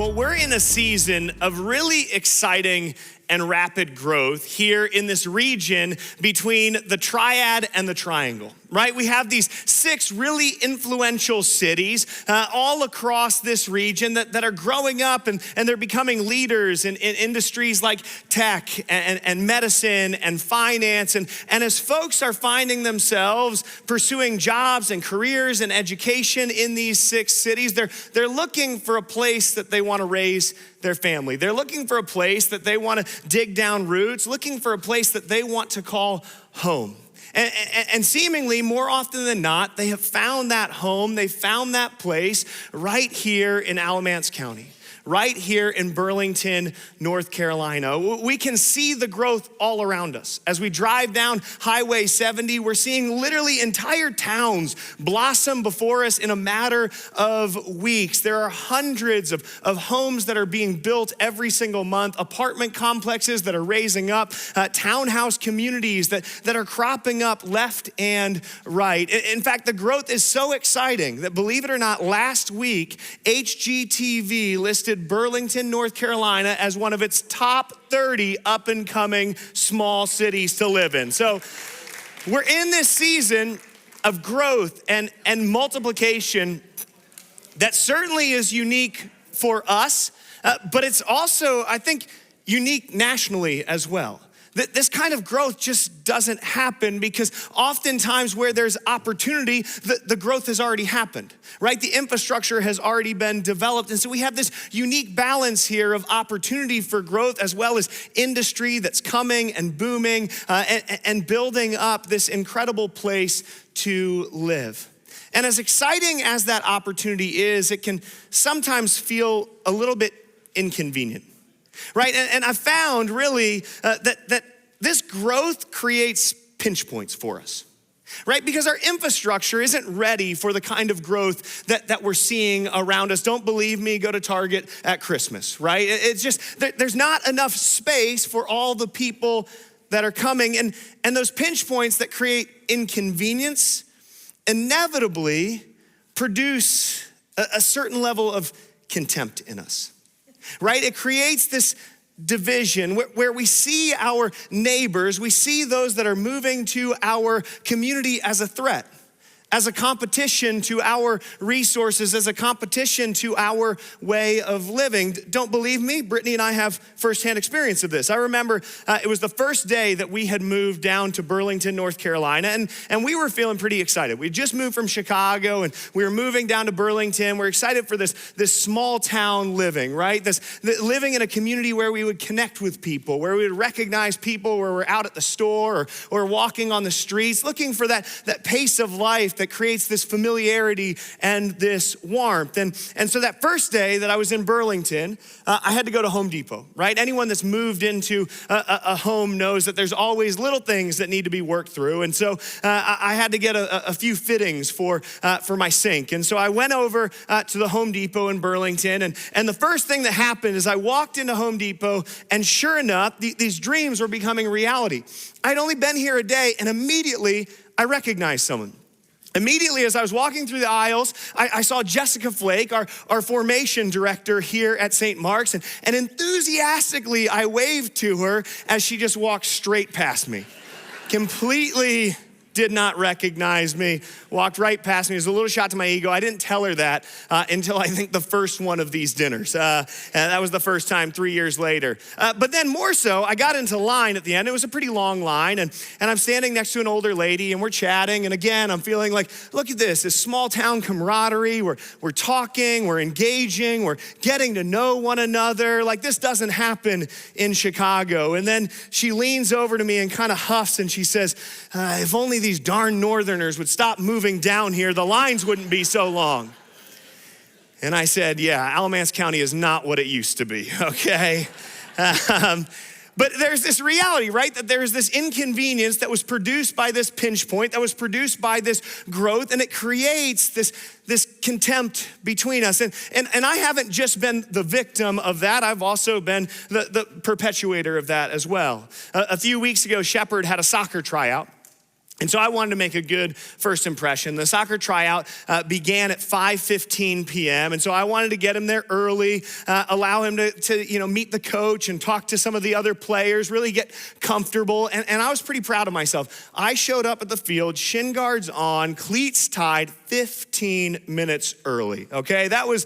Well, we're in a season of really exciting and rapid growth here in this region between the Triad and the Triangle, right? We have these 6 really influential cities all across this region that are growing up and they're becoming leaders in industries like tech and medicine and finance. And as folks are finding themselves pursuing jobs and careers and education in these 6 cities, they're looking for a place that they want to raise their family. They're looking for a place that they want to dig down roots, looking for a place that they want to call home. And seemingly more often than not, they have found that home, they found that place right here in Alamance County, right here in Burlington, North Carolina. We can see the growth all around us. As we drive down Highway 70, we're seeing literally entire towns blossom before us in a matter of weeks. There are hundreds of homes that are being built every single month, apartment complexes that are raising up, townhouse communities that are cropping up left and right. In fact, the growth is so exciting that, believe it or not, last week, HGTV listed Burlington, North Carolina as one of its top 30 up and coming small cities to live in. So we're in this season of growth and multiplication that certainly is unique for us, but it's also, I think, unique nationally as well. This kind of growth just doesn't happen because oftentimes where there's opportunity, the growth has already happened, right? The infrastructure has already been developed. And so we have this unique balance here of opportunity for growth as well as industry that's coming and booming and building up this incredible place to live. And as exciting as that opportunity is, it can sometimes feel a little bit inconvenient. Right, and I found really that this growth creates pinch points for us, right? Because our infrastructure isn't ready for the kind of growth that we're seeing around us. Don't believe me, go to Target at Christmas, right? It's just, there's not enough space for all the people that are coming. And those pinch points that create inconvenience inevitably produce a certain level of contempt in us. Right? It creates this division where we see our neighbors, we see those that are moving to our community as a threat, as a competition to our resources, as a competition to our way of living. Don't believe me? Brittany and I have firsthand experience of this. I remember it was the first day that we had moved down to Burlington, North Carolina, and we were feeling pretty excited. We just moved from Chicago and we were moving down to Burlington. We're excited for this small town living, right? Living in a community where we would connect with people, where we would recognize people, where we're out at the store or walking on the streets, looking for that pace of life that creates this familiarity and this warmth. And so that first day that I was in Burlington, I had to go to Home Depot, right? Anyone that's moved into a home knows that there's always little things that need to be worked through. And so I had to get a few fittings for my sink. And so I went over to the Home Depot in Burlington. And the first thing that happened is I walked into Home Depot, and sure enough, these dreams were becoming reality. I'd only been here a day, and immediately I recognized someone. Immediately, as I was walking through the aisles, I saw Jessica Flake, our formation director here at St. Mark's, and enthusiastically, I waved to her as she just walked straight past me. Completely did not recognize me, walked right past me. It was a little shot to my ego. I didn't tell her that until I think the first one of these dinners. And that was the first time 3 years later. But then more so, I got into line at the end. It was a pretty long line. And I'm standing next to an older lady and we're chatting. And again, I'm feeling like, look at this small town camaraderie. We're talking, we're engaging, we're getting to know one another. Like this doesn't happen in Chicago. And then she leans over to me and kind of huffs and she says, if only these darn Northerners would stop moving down here, the lines wouldn't be so long. And I said, yeah, Alamance County is not what it used to be, okay? But there's this reality, right? That there's this inconvenience that was produced by this pinch point, that was produced by this growth, and it creates this contempt between us. And I haven't just been the victim of that, I've also been the perpetuator of that as well. A few weeks ago, Shepherd had a soccer tryout. And so I wanted to make a good first impression. The soccer tryout began at 5:15 p.m. And so I wanted to get him there early, allow him to meet the coach and talk to some of the other players, really get comfortable. And I was pretty proud of myself. I showed up at the field, shin guards on, cleats tied, 15 minutes early, okay? That was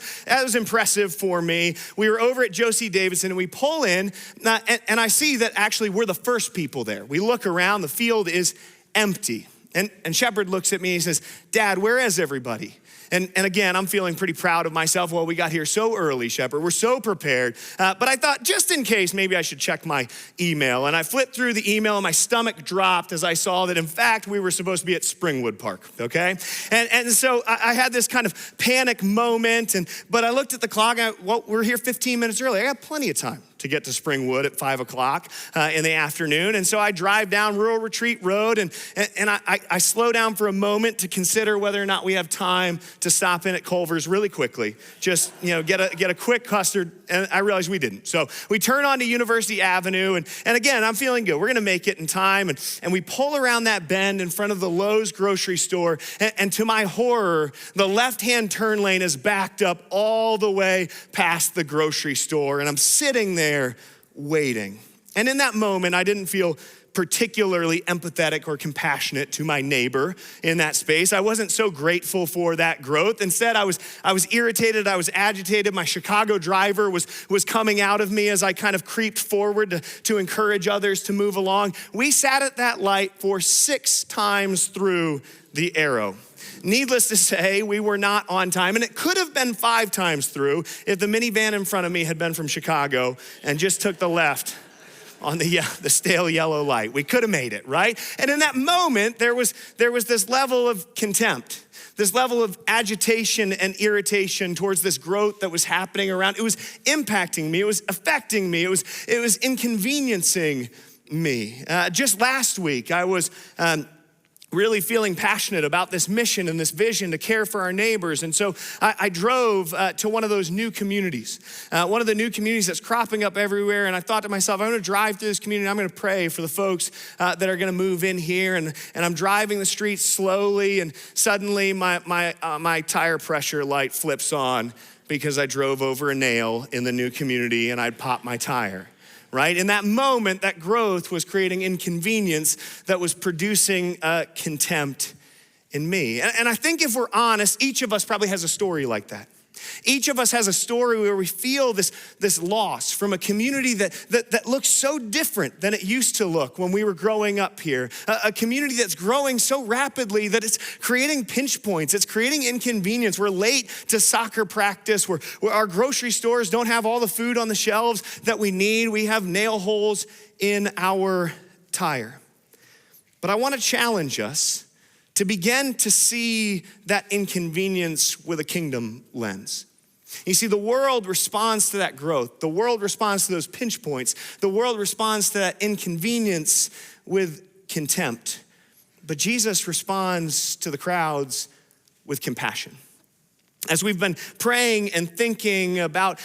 impressive for me. We were over at Josie Davidson and we pull in and I see that actually we're the first people there. We look around, the field is empty. And Shepard looks at me and he says, "Dad, where is everybody?" And again, I'm feeling pretty proud of myself. Well, we got here so early, Shepard. We're so prepared. But I thought, just in case, maybe I should check my email. And I flipped through the email and my stomach dropped as I saw that, in fact, we were supposed to be at Springwood Park, okay? And so I had this kind of panic moment. But I looked at the clock. We're here 15 minutes early. I got plenty of time to get to Springwood at 5 o'clock in the afternoon. And so I drive down Rural Retreat Road and I slow down for a moment to consider whether or not we have time to stop in at Culver's really quickly. Just, get a quick custard. And I realized we didn't. So we turn onto University Avenue and again, I'm feeling good. We're gonna make it in time. And we pull around that bend in front of the Lowe's grocery store. And to my horror, the left-hand turn lane is backed up all the way past the grocery store. And I'm sitting there waiting. And in that moment, I didn't feel particularly empathetic or compassionate to my neighbor in that space. I wasn't so grateful for that growth. Instead, I was irritated, I was agitated. My Chicago driver was coming out of me as I kind of creeped forward to encourage others to move along. We sat at that light for 6 times through the arrow. Needless to say, we were not on time, and it could have been 5 times through if the minivan in front of me had been from Chicago and just took the left on the stale yellow light. We could have made it, right? And in that moment, there was this level of contempt, this level of agitation and irritation towards this growth that was happening around. It was impacting me. It was affecting me. It was inconveniencing me. Just last week, I was really feeling passionate about this mission and this vision to care for our neighbors. And so I drove to one of those new communities, one of the new communities that's cropping up everywhere. And I thought to myself, I'm gonna drive through this community. I'm gonna pray for the folks that are gonna move in here. And I'm driving the streets slowly and suddenly my tire pressure light flips on because I drove over a nail in the new community and I'd popped my tire. Right? In that moment, that growth was creating inconvenience that was producing contempt in me. And I think if we're honest, each of us probably has a story like that. Each of us has a story where we feel this loss from a community that looks so different than it used to look when we were growing up here. A community that's growing so rapidly that it's creating pinch points. It's creating inconvenience. We're late to soccer practice. Where our grocery stores don't have all the food on the shelves that we need. We have nail holes in our tire. But I want to challenge us to begin to see that inconvenience with a kingdom lens. You see, the world responds to that growth. The world responds to those pinch points. The world responds to that inconvenience with contempt. But Jesus responds to the crowds with compassion. As we've been praying and thinking about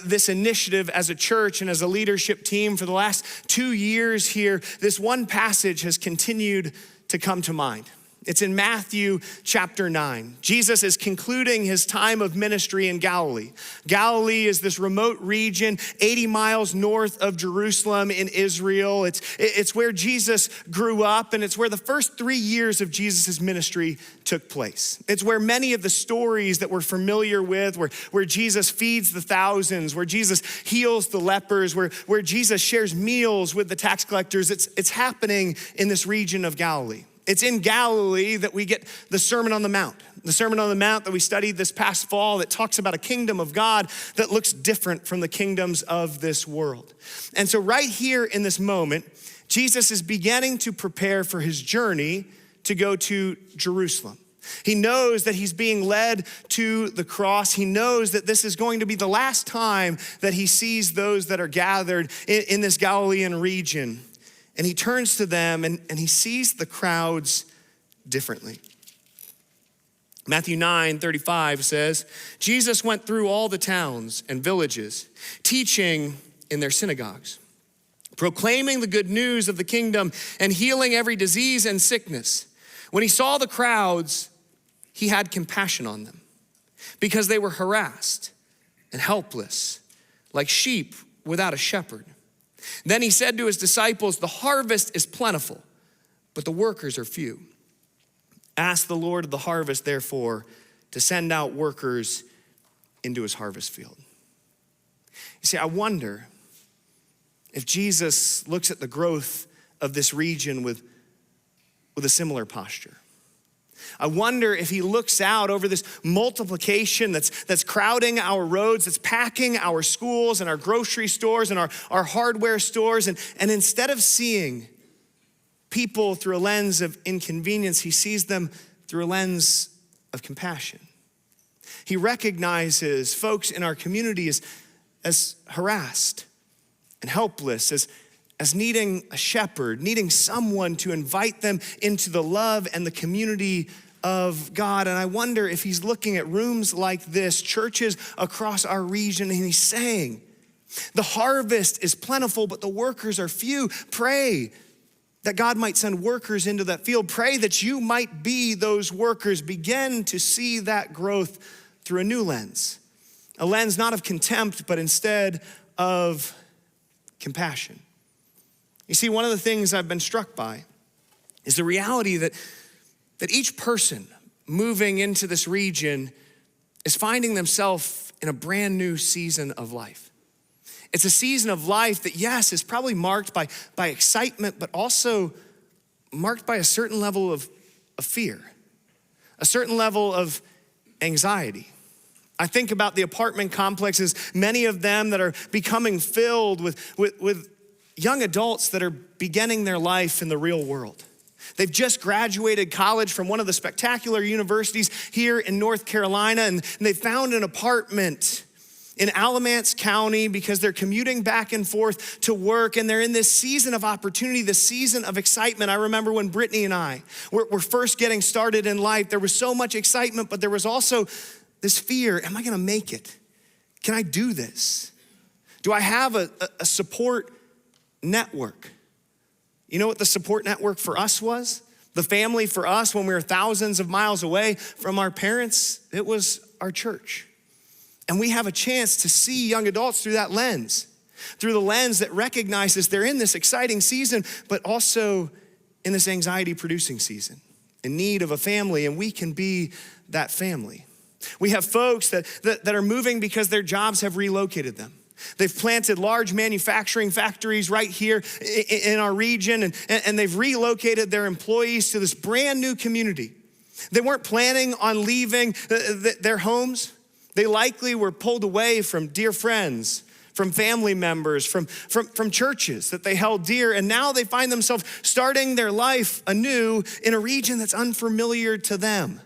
this initiative as a church and as a leadership team for the last 2 years here, this one passage has continued to come to mind. It's in Matthew chapter 9. Jesus is concluding his time of ministry in Galilee. Galilee is this remote region 80 miles north of Jerusalem in Israel. It's where Jesus grew up, and it's where the first 3 years of Jesus' ministry took place. It's where many of the stories that we're familiar with, where Jesus feeds the thousands, where Jesus heals the lepers, where Jesus shares meals with the tax collectors, it's happening in this region of Galilee. It's in Galilee that we get the Sermon on the Mount that we studied this past fall that talks about a kingdom of God that looks different from the kingdoms of this world. And so right here in this moment, Jesus is beginning to prepare for his journey to go to Jerusalem. He knows that he's being led to the cross. He knows that this is going to be the last time that he sees those that are gathered in this Galilean region. And he turns to them and he sees the crowds differently. Matthew 9:35 says, Jesus went through all the towns and villages, teaching in their synagogues, proclaiming the good news of the kingdom and healing every disease and sickness. When he saw the crowds, he had compassion on them because they were harassed and helpless, like sheep without a shepherd. Then he said to his disciples, the harvest is plentiful, but the workers are few. Ask the Lord of the harvest, therefore, to send out workers into his harvest field. You see, I wonder if Jesus looks at the growth of this region with a similar posture. I wonder if he looks out over this multiplication that's crowding our roads, that's packing our schools and our grocery stores and our hardware stores. And instead of seeing people through a lens of inconvenience, he sees them through a lens of compassion. He recognizes folks in our community as harassed and helpless, as needing a shepherd, needing someone to invite them into the love and the community of God. And I wonder if he's looking at rooms like this, churches across our region, and he's saying, the harvest is plentiful, but the workers are few. Pray that God might send workers into that field. Pray that you might be those workers. Begin to see that growth through a new lens, a lens not of contempt, but instead of compassion. You see, one of the things I've been struck by is the reality that each person moving into this region is finding themselves in a brand new season of life. It's a season of life that, yes, is probably marked by excitement, but also marked by a certain level of fear, a certain level of anxiety. I think about the apartment complexes, many of them that are becoming filled with young adults that are beginning their life in the real world. They've just graduated college from one of the spectacular universities here in North Carolina, and they found an apartment in Alamance County because they're commuting back and forth to work, and they're in this season of opportunity, this season of excitement. I remember when Brittany and I were first getting started in life, there was so much excitement, but there was also this fear. Am I gonna make it? Can I do this? Do I have a support network? You know what the support network for us was? The family for us when we were thousands of miles away from our parents, it was our church. And we have a chance to see young adults through that lens, through the lens that recognizes they're in this exciting season, but also in this anxiety-producing season, in need of a family, and we can be that family. We have folks that are moving because their jobs have relocated them. They've planted large manufacturing factories right here in our region, and they've relocated their employees to this brand new community. They weren't planning on leaving their homes. They likely were pulled away from dear friends, from family members, from churches that they held dear, and now they find themselves starting their life anew in a region that's unfamiliar to them,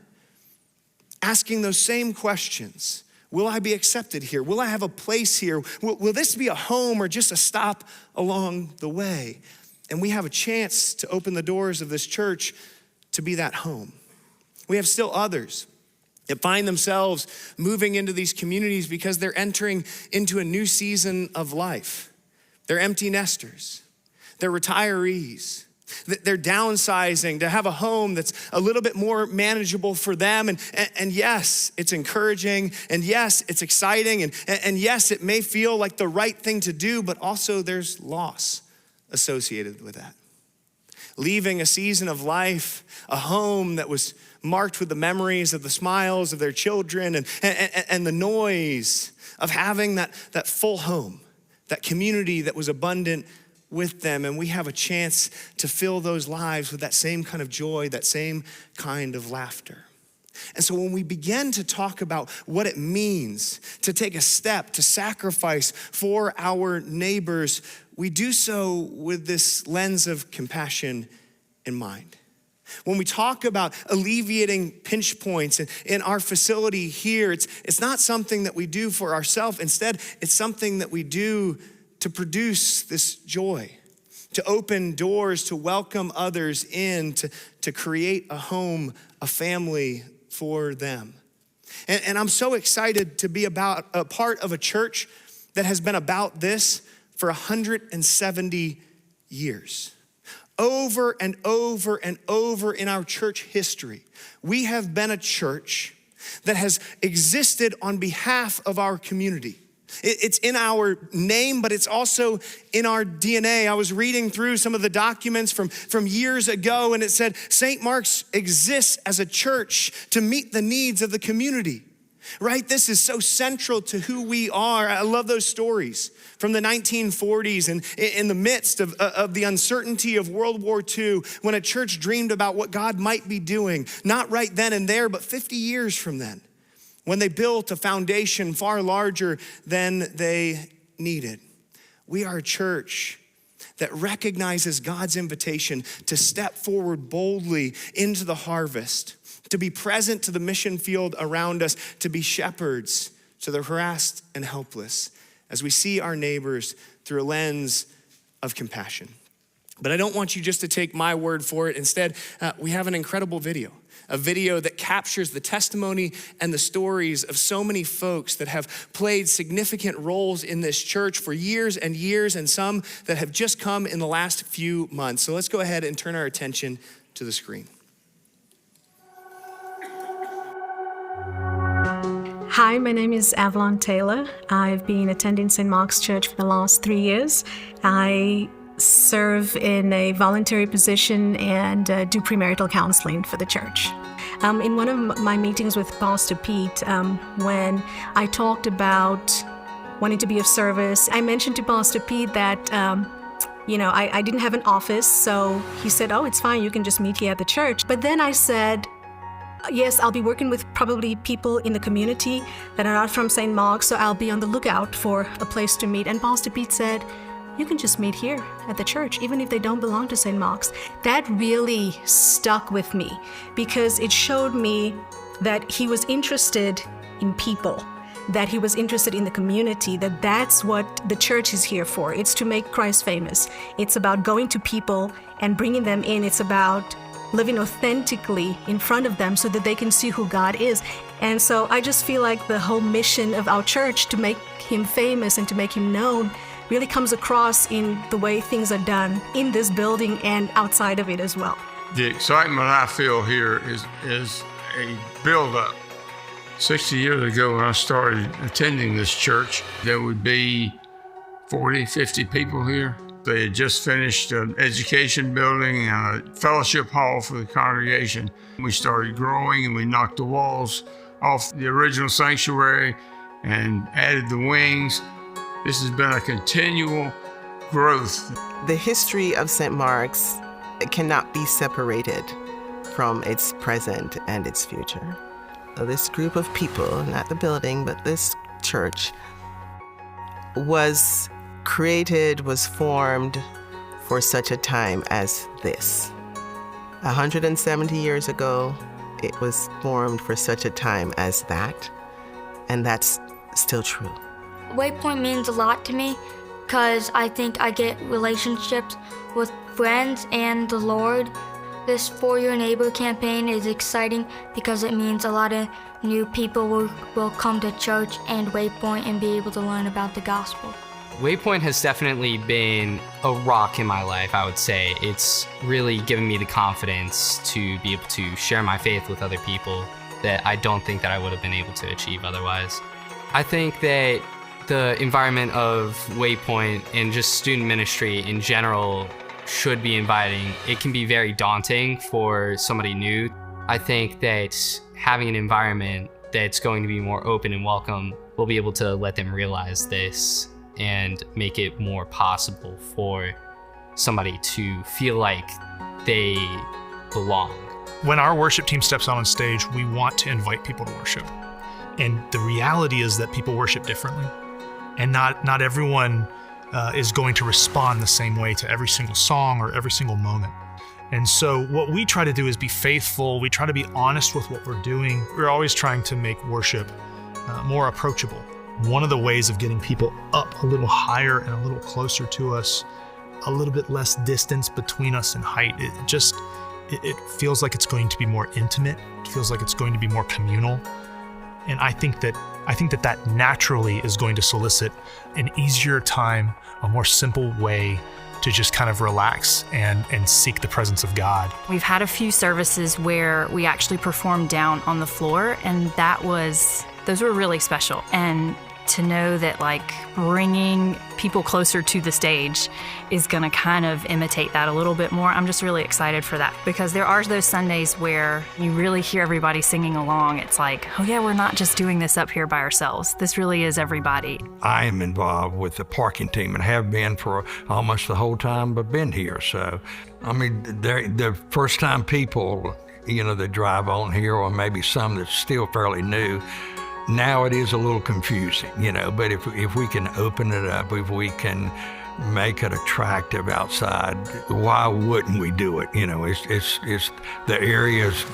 asking those same questions. Will I be accepted here? Will I have a place here? Will this be a home or just a stop along the way? And we have a chance to open the doors of this church to be that home. We have still others that find themselves moving into these communities because they're entering into a new season of life. They're empty nesters. They're retirees. They're downsizing to have a home that's a little bit more manageable for them. And yes, it's encouraging. And yes, it's exciting. And yes, it may feel like the right thing to do, but also there's loss associated with that. Leaving a season of life, a home that was marked with the memories of the smiles of their children and the noise of having that full home, that community that was abundant with them. And we have a chance to fill those lives with that same kind of joy, that same kind of laughter. And so when we begin to talk about what it means to take a step, to sacrifice for our neighbors, we do so with this lens of compassion in mind. When we talk about alleviating pinch points in our facility here, it's not something that we do for ourselves. Instead, it's something that we do to produce this joy, to open doors, to welcome others in, to create a home, a family for them. And I'm so excited to be about a part of a church that has been about this for 170 years. Over and over and over in our church history, we have been a church that has existed on behalf of our community. It's in our name, but it's also in our DNA. I was reading through some of the documents from years ago, and it said St. Mark's exists as a church to meet the needs of the community, right? This is so central to who we are. I love those stories from the 1940s and in the midst of the uncertainty of World War II, when a church dreamed about what God might be doing, not right then and there, but 50 years from then, when they built a foundation far larger than they needed. We are a church that recognizes God's invitation to step forward boldly into the harvest, to be present to the mission field around us, to be shepherds to the harassed and helpless, as we see our neighbors through a lens of compassion. But I don't want you just to take my word for it. Instead, we have an incredible video. A video that captures the testimony and the stories of so many folks that have played significant roles in this church for years and years, and some that have just come in the last few months. So let's go ahead and turn our attention to the screen. Hi, my name is Avalon Taylor. I've been attending St. Mark's Church for the last 3 years. I serve in a voluntary position and do premarital counseling for the church. In one of my meetings with Pastor Pete, when I talked about wanting to be of service, I mentioned to Pastor Pete that I didn't have an office, so he said, "Oh, it's fine, you can just meet here at the church." But then I said, yes, I'll be working with probably people in the community that are not from St. Mark's, so I'll be on the lookout for a place to meet. And Pastor Pete said, "You can just meet here at the church, even if they don't belong to St. Mark's." That really stuck with me because it showed me that he was interested in people, that he was interested in the community, that's what the church is here for. It's to make Christ famous. It's about going to people and bringing them in. It's about living authentically in front of them so that they can see who God is. And so I just feel like the whole mission of our church to make him famous and to make him known really comes across in the way things are done in this building and outside of it as well. The excitement I feel here is a build-up. 60 years ago when I started attending this church, there would be 40, 50 people here. They had just finished an education building and a fellowship hall for the congregation. We started growing and we knocked the walls off the original sanctuary and added the wings. This has been a continual growth. The history of St. Mark's cannot be separated from its present and its future. This group of people, not the building, but this church, was created, was formed for such a time as this. 170 years ago, it was formed for such a time as that, and that's still true. Waypoint means a lot to me because I think I get relationships with friends and the Lord. This For Your Neighbor campaign is exciting because it means a lot of new people will come to church and Waypoint and be able to learn about the gospel. Waypoint has definitely been a rock in my life, I would say. It's really given me the confidence to be able to share my faith with other people that I don't think that I would have been able to achieve otherwise. I think that the environment of Waypoint and just student ministry in general should be inviting. It can be very daunting for somebody new. I think that having an environment that's going to be more open and welcome will be able to let them realize this and make it more possible for somebody to feel like they belong. When our worship team steps out on stage, we want to invite people to worship. And the reality is that people worship differently. And not everyone is going to respond the same way to every single song or every single moment. And so what we try to do is be faithful. We try to be honest with what we're doing. We're always trying to make worship more approachable. One of the ways of getting people up a little higher and a little closer to us, a little bit less distance between us in height, it feels like it's going to be more intimate. It feels like it's going to be more communal. And I think that naturally is going to solicit an easier time, a more simple way to just kind of relax and seek the presence of God. We've had a few services where we actually performed down on the floor, and those were really special. And to know that like bringing people closer to the stage is going to kind of imitate that a little bit more. I'm just really excited for that, because there are those Sundays where you really hear everybody singing along. It's like, oh yeah, we're not just doing this up here by ourselves. This really is everybody. I am involved with the parking team and have been for almost the whole time I've been here. So, I mean, the first time people, that drive on here, or maybe some that's still fairly new, now it is a little confusing, but if we can open it up, if we can make it attractive outside, why wouldn't we do it? It's the area's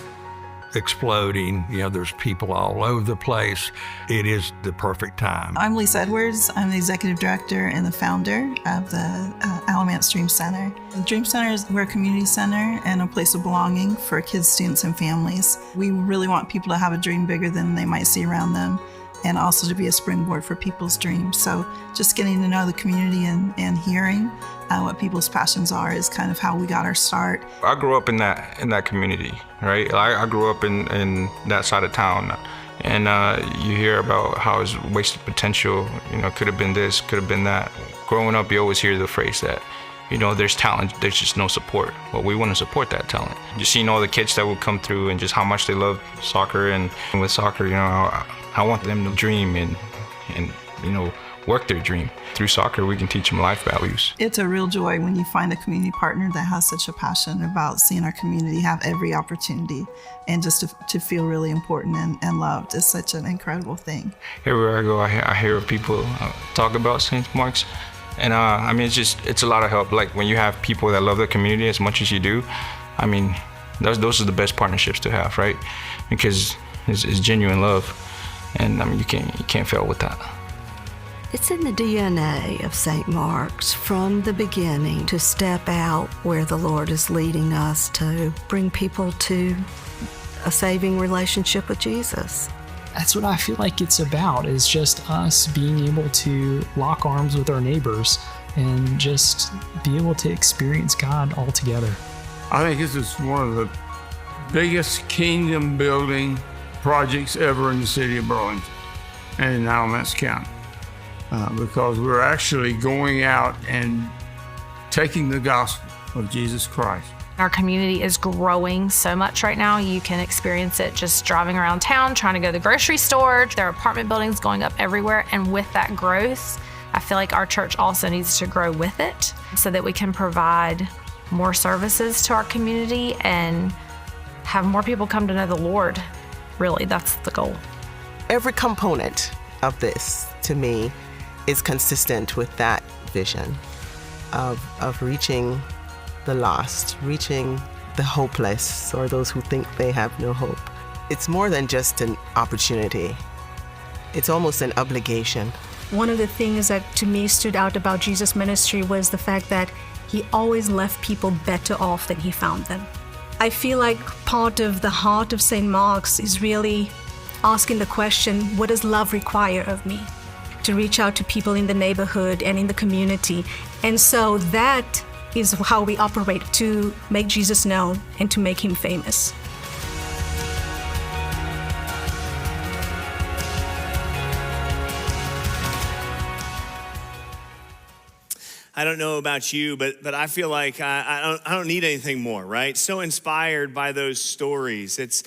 exploding, there's people all over the place. It is the perfect time. I'm Lisa Edwards. I'm the executive director and the founder of the Alamance Dream Center. The Dream Center we're a community center and a place of belonging for kids, students, and families. We really want people to have a dream bigger than they might see around them, and also to be a springboard for people's dreams. So just getting to know the community and hearing what people's passions are is kind of how we got our start. I grew up in that community, right? I grew up in that side of town, and you hear about how it's wasted potential. Could have been this, could have been that. Growing up, you always hear the phrase that, there's talent, there's just no support. Well, we want to support that talent. Just seeing all the kids that would come through and just how much they love soccer, and with soccer, I want them to dream and work their dream. Through soccer, we can teach them life values. It's a real joy when you find a community partner that has such a passion about seeing our community have every opportunity, and just to feel really important and loved is such an incredible thing. Everywhere I go, I hear people talk about St. Mark's, and it's a lot of help. Like when you have people that love the community as much as you do, those are the best partnerships to have, right? Because it's genuine love, and you can't fail with that. It's in the DNA of St. Mark's from the beginning to step out where the Lord is leading us to bring people to a saving relationship with Jesus. That's what I feel like it's about, is just us being able to lock arms with our neighbors and just be able to experience God all together. I think this is one of the biggest kingdom building projects ever in the city of Burlington and in Alamance County. Because we're actually going out and taking the gospel of Jesus Christ. Our community is growing so much right now. You can experience it just driving around town, trying to go to the grocery store. There are apartment buildings going up everywhere. And with that growth, I feel like our church also needs to grow with it so that we can provide more services to our community and have more people come to know the Lord. Really, that's the goal. Every component of this, to me, is consistent with that vision of reaching the lost, reaching the hopeless, or those who think they have no hope. It's more than just an opportunity. It's almost an obligation. One of the things that to me stood out about Jesus' ministry was the fact that he always left people better off than he found them. I feel like part of the heart of St. Mark's is really asking the question, what does love require of me? To reach out to people in the neighborhood and in the community. And so that is how we operate, to make Jesus known and to make him famous. I don't know about you, but I feel like I don't need anything more, right? So inspired by those stories. It's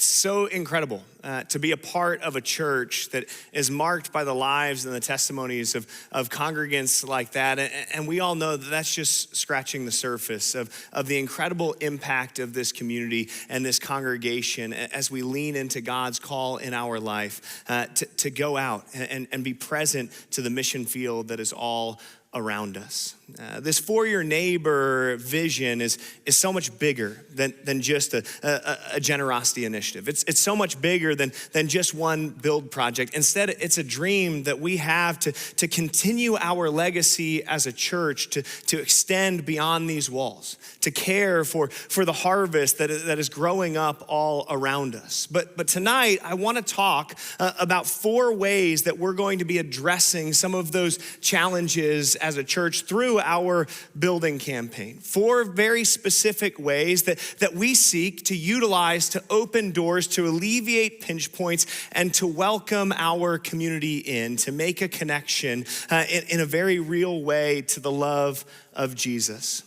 so incredible to be a part of a church that is marked by the lives and the testimonies of congregants like that. And we all know that that's just scratching the surface of the incredible impact of this community and this congregation as we lean into God's call in our life to go out and be present to the mission field that is all around us. This For Your Neighbor vision is so much bigger than just a generosity initiative. It's so much bigger than just one build project. Instead, it's a dream that we have to continue our legacy as a church, to extend beyond these walls, to care for the harvest that is growing up all around us. But tonight, I want to talk about 4 ways that we're going to be addressing some of those challenges as a church through our building campaign. 4 very specific ways that we seek to utilize to open doors, to alleviate pinch points, and to welcome our community in, to make a connection in a very real way to the love of Jesus.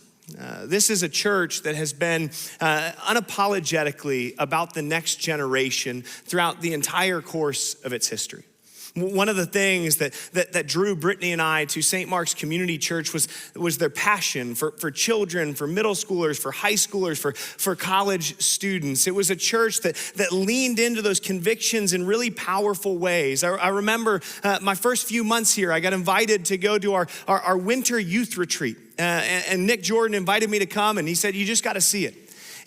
This is a church that has been unapologetically about the next generation throughout the entire course of its history. One of the things that drew Brittany and I to St. Mark's Community Church was their passion for children, for middle schoolers, for high schoolers, for college students. It was a church that leaned into those convictions in really powerful ways. I remember my first few months here, I got invited to go to our winter youth retreat. And Nick Jordan invited me to come, and he said, "You just got to see it."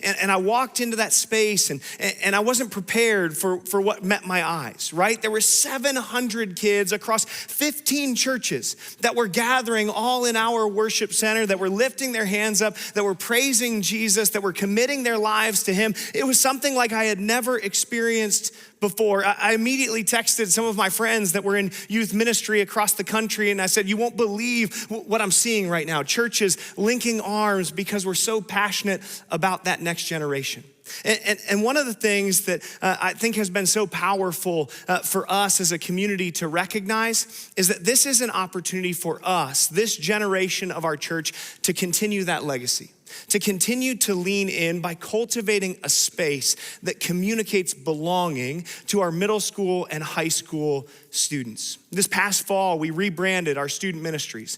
And I walked into that space, and I wasn't prepared for what met my eyes, right? There were 700 kids across 15 churches that were gathering all in our worship center, that were lifting their hands up, that were praising Jesus, that were committing their lives to him. It was something like I had never experienced before. I immediately texted some of my friends that were in youth ministry across the country, and I said, "You won't believe what I'm seeing right now. Churches linking arms because we're so passionate about that next generation." And one of the things that I think has been so powerful for us as a community to recognize is that this is an opportunity for us, this generation of our church, to continue that legacy, to continue to lean in by cultivating a space that communicates belonging to our middle school and high school students. This past fall, we rebranded our student ministries.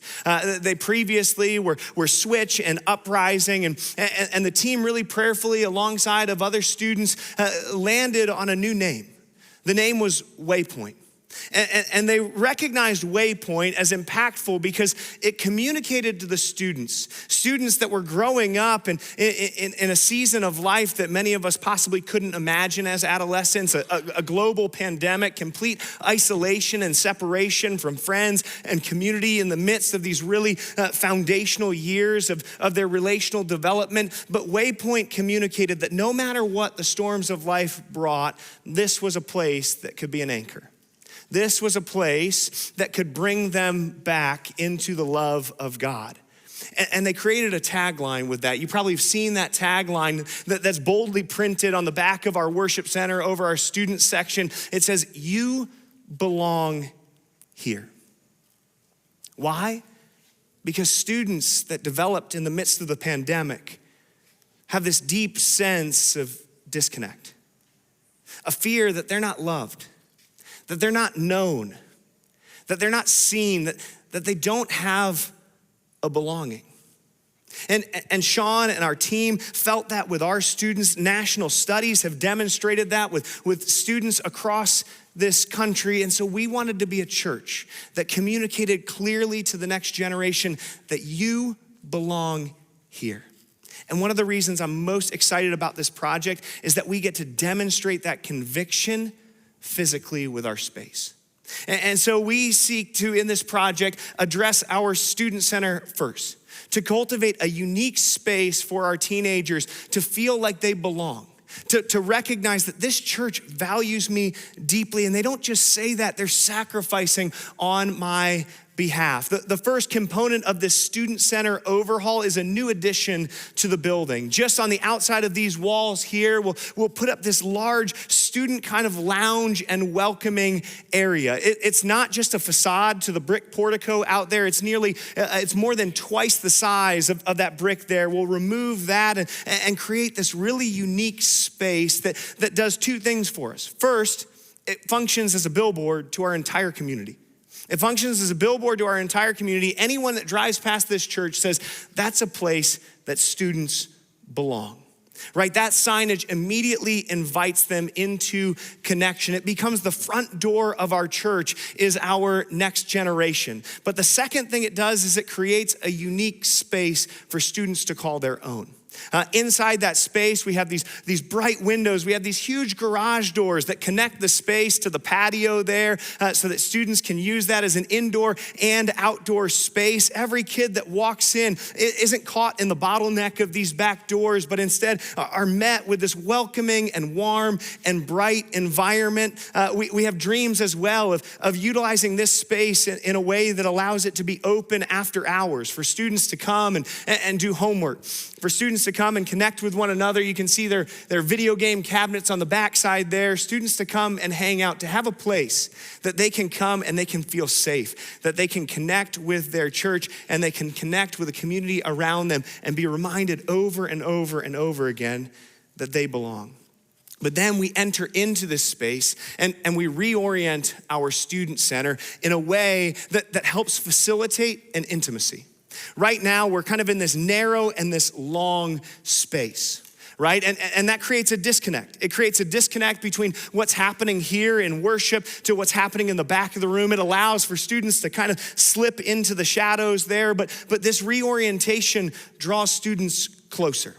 They previously were Switch and Uprising, and the team really prayerfully, alongside of other students, landed on a new name. The name was Waypoint. And they recognized Waypoint as impactful because it communicated to the students that were growing up in a season of life that many of us possibly couldn't imagine as adolescents, a global pandemic, complete isolation and separation from friends and community in the midst of these really foundational years of their relational development. But Waypoint communicated that no matter what the storms of life brought, this was a place that could be an anchor. This was a place that could bring them back into the love of God. And they created a tagline with that. You probably have seen that tagline that's boldly printed on the back of our worship center over our student section. It says, "You belong here." Why? Because students that developed in the midst of the pandemic have this deep sense of disconnect, a fear that they're not loved, that they're not known, that they're not seen, that they don't have a belonging. And Sean and our team felt that with our students. National studies have demonstrated that with students across this country. And so we wanted to be a church that communicated clearly to the next generation that you belong here. And one of the reasons I'm most excited about this project is that we get to demonstrate that conviction physically with our space. And so we seek to, in this project, address our student center first, to cultivate a unique space for our teenagers to feel like they belong, to recognize that this church values me deeply, and they don't just say that, they're sacrificing on my behalf. The first component of this student center overhaul is a new addition to the building. Just on the outside of these walls here, we'll put up this large student kind of lounge and welcoming area. It's not just a facade to the brick portico out there. It's more than twice the size of that brick there. We'll remove that and create this really unique space that does 2 things for us. First, it functions as a billboard to our entire community. It functions as a billboard to our entire community. Anyone that drives past this church says, that's a place that students belong, right? That signage immediately invites them into connection. It becomes the front door of our church is our next generation. But the second thing it does is it creates a unique space for students to call their own. Inside that space, we have these bright windows. We have these huge garage doors that connect the space to the patio there so that students can use that as an indoor and outdoor space. Every kid that walks in isn't caught in the bottleneck of these back doors, but instead are met with this welcoming and warm and bright environment. We have dreams as well of utilizing this space in a way that allows it to be open after hours for students to come and do homework, for students to come and connect with one another. You can see their video game cabinets on the backside there. Students to come and hang out, to have a place that they can come and they can feel safe, that they can connect with their church and they can connect with the community around them and be reminded over and over and over again that they belong. But then we enter into this space and we reorient our student center in a way that helps facilitate an intimacy. Right now, we're kind of in this narrow and this long space, right? And that creates a disconnect. It creates a disconnect between what's happening here in worship to what's happening in the back of the room. It allows for students to kind of slip into the shadows there, but this reorientation draws students closer.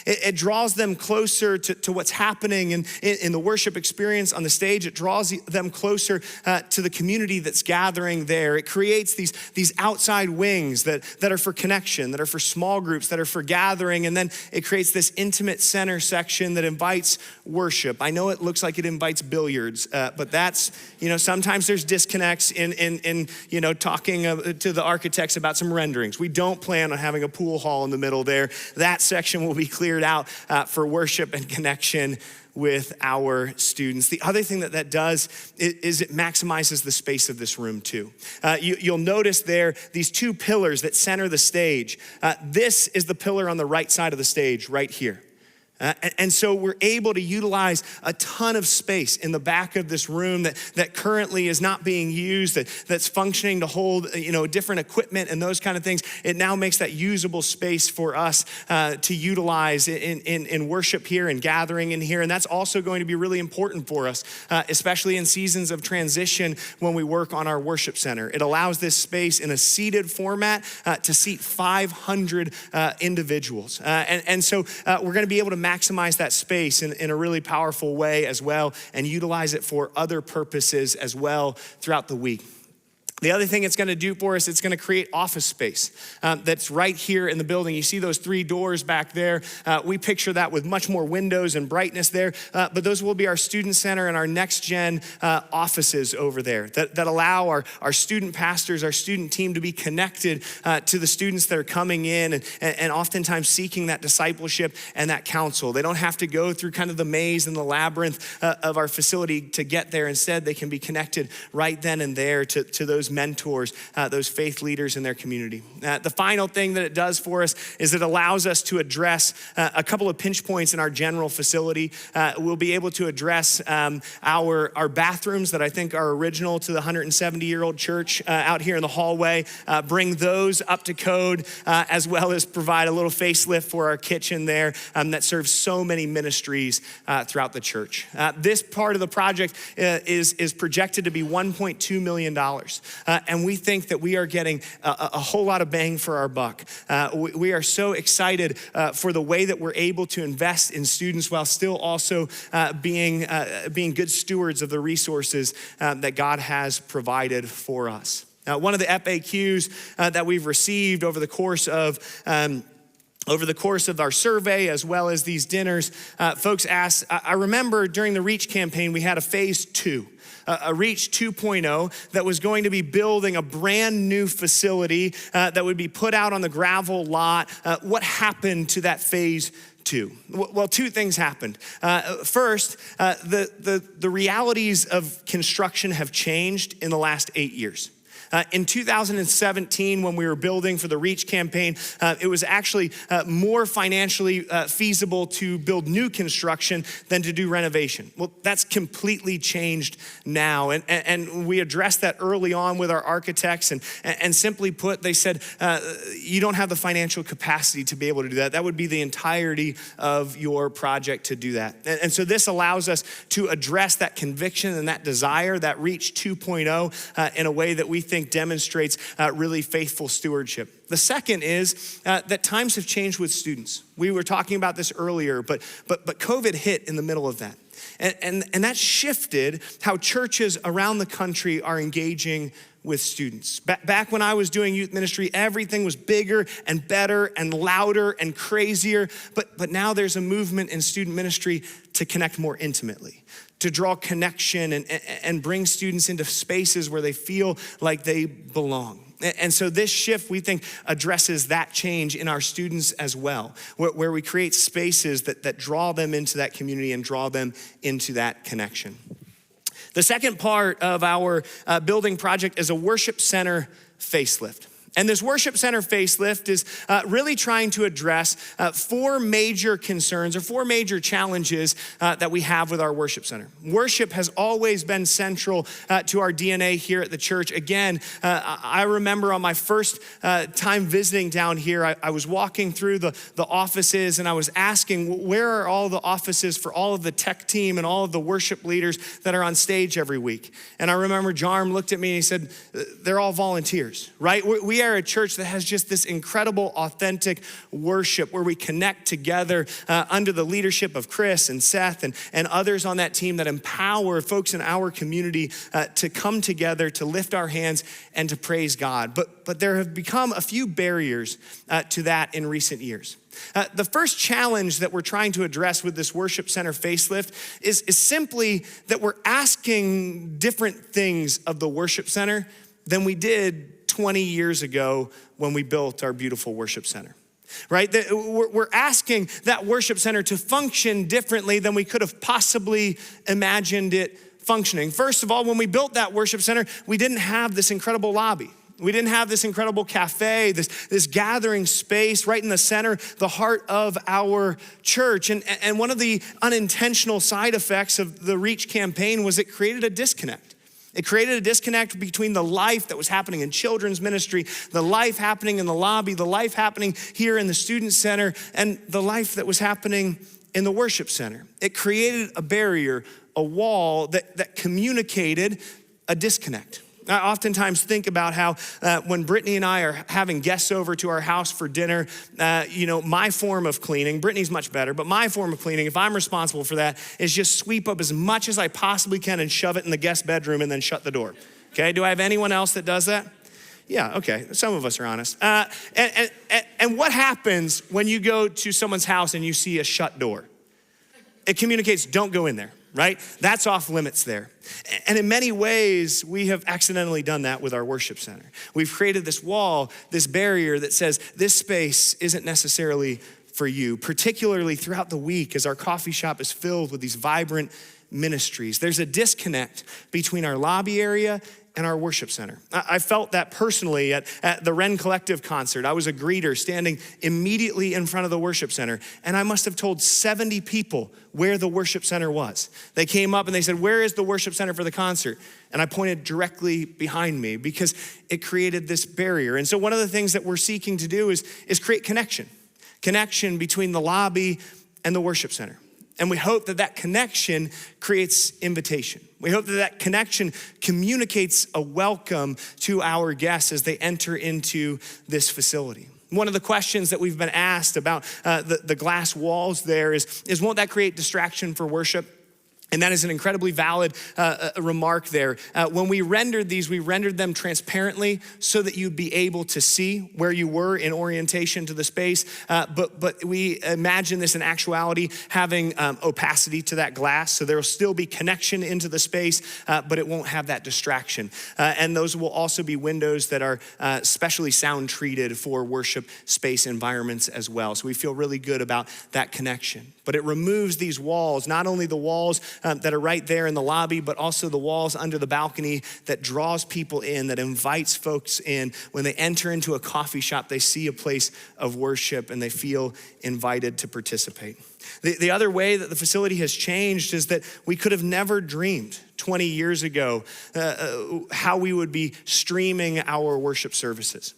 It draws them closer to what's happening in the worship experience on the stage. It draws them closer to the community that's gathering there. It creates these outside wings that are for connection, that are for small groups, that are for gathering. And then it creates this intimate center section that invites worship. I know it looks like it invites billiards, but that's, sometimes there's disconnects in talking to the architects about some renderings. We don't plan on having a pool hall in the middle there. That section will be cleared out for worship and connection with our students. The other thing that does is it maximizes the space of this room too. You'll notice there these two pillars that center the stage. This is the pillar on the right side of the stage right here. And so we're able to utilize a ton of space in the back of this room that currently is not being used, that's functioning to hold different equipment and those kind of things. It now makes that usable space for us to utilize in worship here and gathering in here. And that's also going to be really important for us, especially in seasons of transition when we work on our worship center. It allows this space in a seated format to seat 500 individuals. And so we're going to be able to maximize that space in a really powerful way as well and utilize it for other purposes as well throughout the week. The other thing it's going to do for us, it's going to create office space that's right here in the building. You see those 3 doors back there. We picture that with much more windows and brightness there, but those will be our student center and our next gen offices over there that allow our student pastors, our student team to be connected to the students that are coming in and oftentimes seeking that discipleship and that counsel. They don't have to go through kind of the maze and the labyrinth of our facility to get there. Instead, they can be connected right then and there to those mentors, those faith leaders in their community. The final thing that it does for us is it allows us to address a couple of pinch points in our general facility. We'll be able to address our bathrooms that I think are original to the 170-year-old church out here in the hallway, bring those up to code, as well as provide a little facelift for our kitchen there that serves so many ministries throughout the church. This part of the project is projected to be $1.2 million. And we think that we are getting a whole lot of bang for our buck. We are so excited for the way that we're able to invest in students while still also being good stewards of the resources that God has provided for us. One of the FAQs that we've received over the course of our survey, as well as these dinners, folks asked, I remember during the REACH campaign, we had a phase 2. A REACH 2.0 that was going to be building a brand new facility that would be put out on the gravel lot. What happened to that phase 2? Well, 2 things happened. First, the realities of construction have changed in the last 8 years. In 2017, when we were building for the REACH campaign, it was actually more financially feasible to build new construction than to do renovation. Well, that's completely changed now. And we addressed that early on with our architects. And simply put, they said, you don't have the financial capacity to be able to do that. That would be the entirety of your project to do that. And so this allows us to address that conviction and that desire, that REACH 2.0 in a way that we think think demonstrates really faithful stewardship. The second is that times have changed with students. We were talking about this earlier, but COVID hit in the middle of that. And that shifted how churches around the country are engaging with students. Back when I was doing youth ministry, everything was bigger and better and louder and crazier. But now there's a movement in student ministry to connect more intimately, to draw connection and bring students into spaces where they feel like they belong. And so this shift, we think, addresses that change in our students as well, where we create spaces that draw them into that community and draw them into that connection. The second part of our building project is a worship center facelift. And this worship center facelift is really trying to address four major concerns or four major challenges that we have with our worship center. Worship has always been central to our DNA here at the church. Again, I remember on my first time visiting down here, I was walking through the offices and I was asking, where are all the offices for all of the tech team and all of the worship leaders that are on stage every week? And I remember Jarm looked at me and he said, they're all volunteers, right? We are a church that has just this incredible, authentic worship where we connect together under the leadership of Chris and Seth and others on that team that empower folks in our community to come together, to lift our hands and to praise God. But there have become a few barriers to that in recent years. The first challenge that we're trying to address with this worship center facelift is simply that we're asking different things of the worship center than we did 20 years ago when we built our beautiful worship center, right? We're asking that worship center to function differently than we could have possibly imagined it functioning. First of all, when we built that worship center, we didn't have this incredible lobby. We didn't have this incredible cafe, this gathering space right in the center, the heart of our church. And one of the unintentional side effects of the Reach campaign was it created a disconnect. It created a disconnect between the life that was happening in children's ministry, the life happening in the lobby, the life happening here in the student center, and the life that was happening in the worship center. It created a barrier, a wall that communicated a disconnect. I oftentimes think about how when Brittany and I are having guests over to our house for dinner, my form of cleaning, Brittany's much better, but my form of cleaning, if I'm responsible for that, is just sweep up as much as I possibly can and shove it in the guest bedroom and then shut the door. Okay, do I have anyone else that does that? Yeah, okay, some of us are honest. And what happens when you go to someone's house and you see a shut door? It communicates, don't go in there. Right? That's off limits there. And in many ways, we have accidentally done that with our worship center. We've created this wall, this barrier that says this space isn't necessarily for you, particularly throughout the week as our coffee shop is filled with these vibrant ministries. There's a disconnect between our lobby area and our worship center. I felt that personally at the Wren Collective concert. I was a greeter standing immediately in front of the worship center, and I must have told 70 people where the worship center was. They came up and they said, where is the worship center for the concert? And I pointed directly behind me because it created this barrier. And so one of the things that we're seeking to do is create connection between the lobby and the worship center. And we hope that connection creates invitation. We hope that connection communicates a welcome to our guests as they enter into this facility. One of the questions that we've been asked about the glass walls there is won't that create distraction for worship? And that is an incredibly valid remark there. When we rendered these, we rendered them transparently so that you'd be able to see where you were in orientation to the space. But we imagine this in actuality having opacity to that glass. So there will still be connection into the space, but it won't have that distraction. And those will also be windows that are specially sound treated for worship space environments as well. So we feel really good about that connection. But it removes these walls, not only the walls that are right there in the lobby, but also the walls under the balcony that draws people in, that invites folks in. When they enter into a coffee shop, they see a place of worship and they feel invited to participate. The other way that the facility has changed is that we could have never dreamed 20 years ago how we would be streaming our worship services.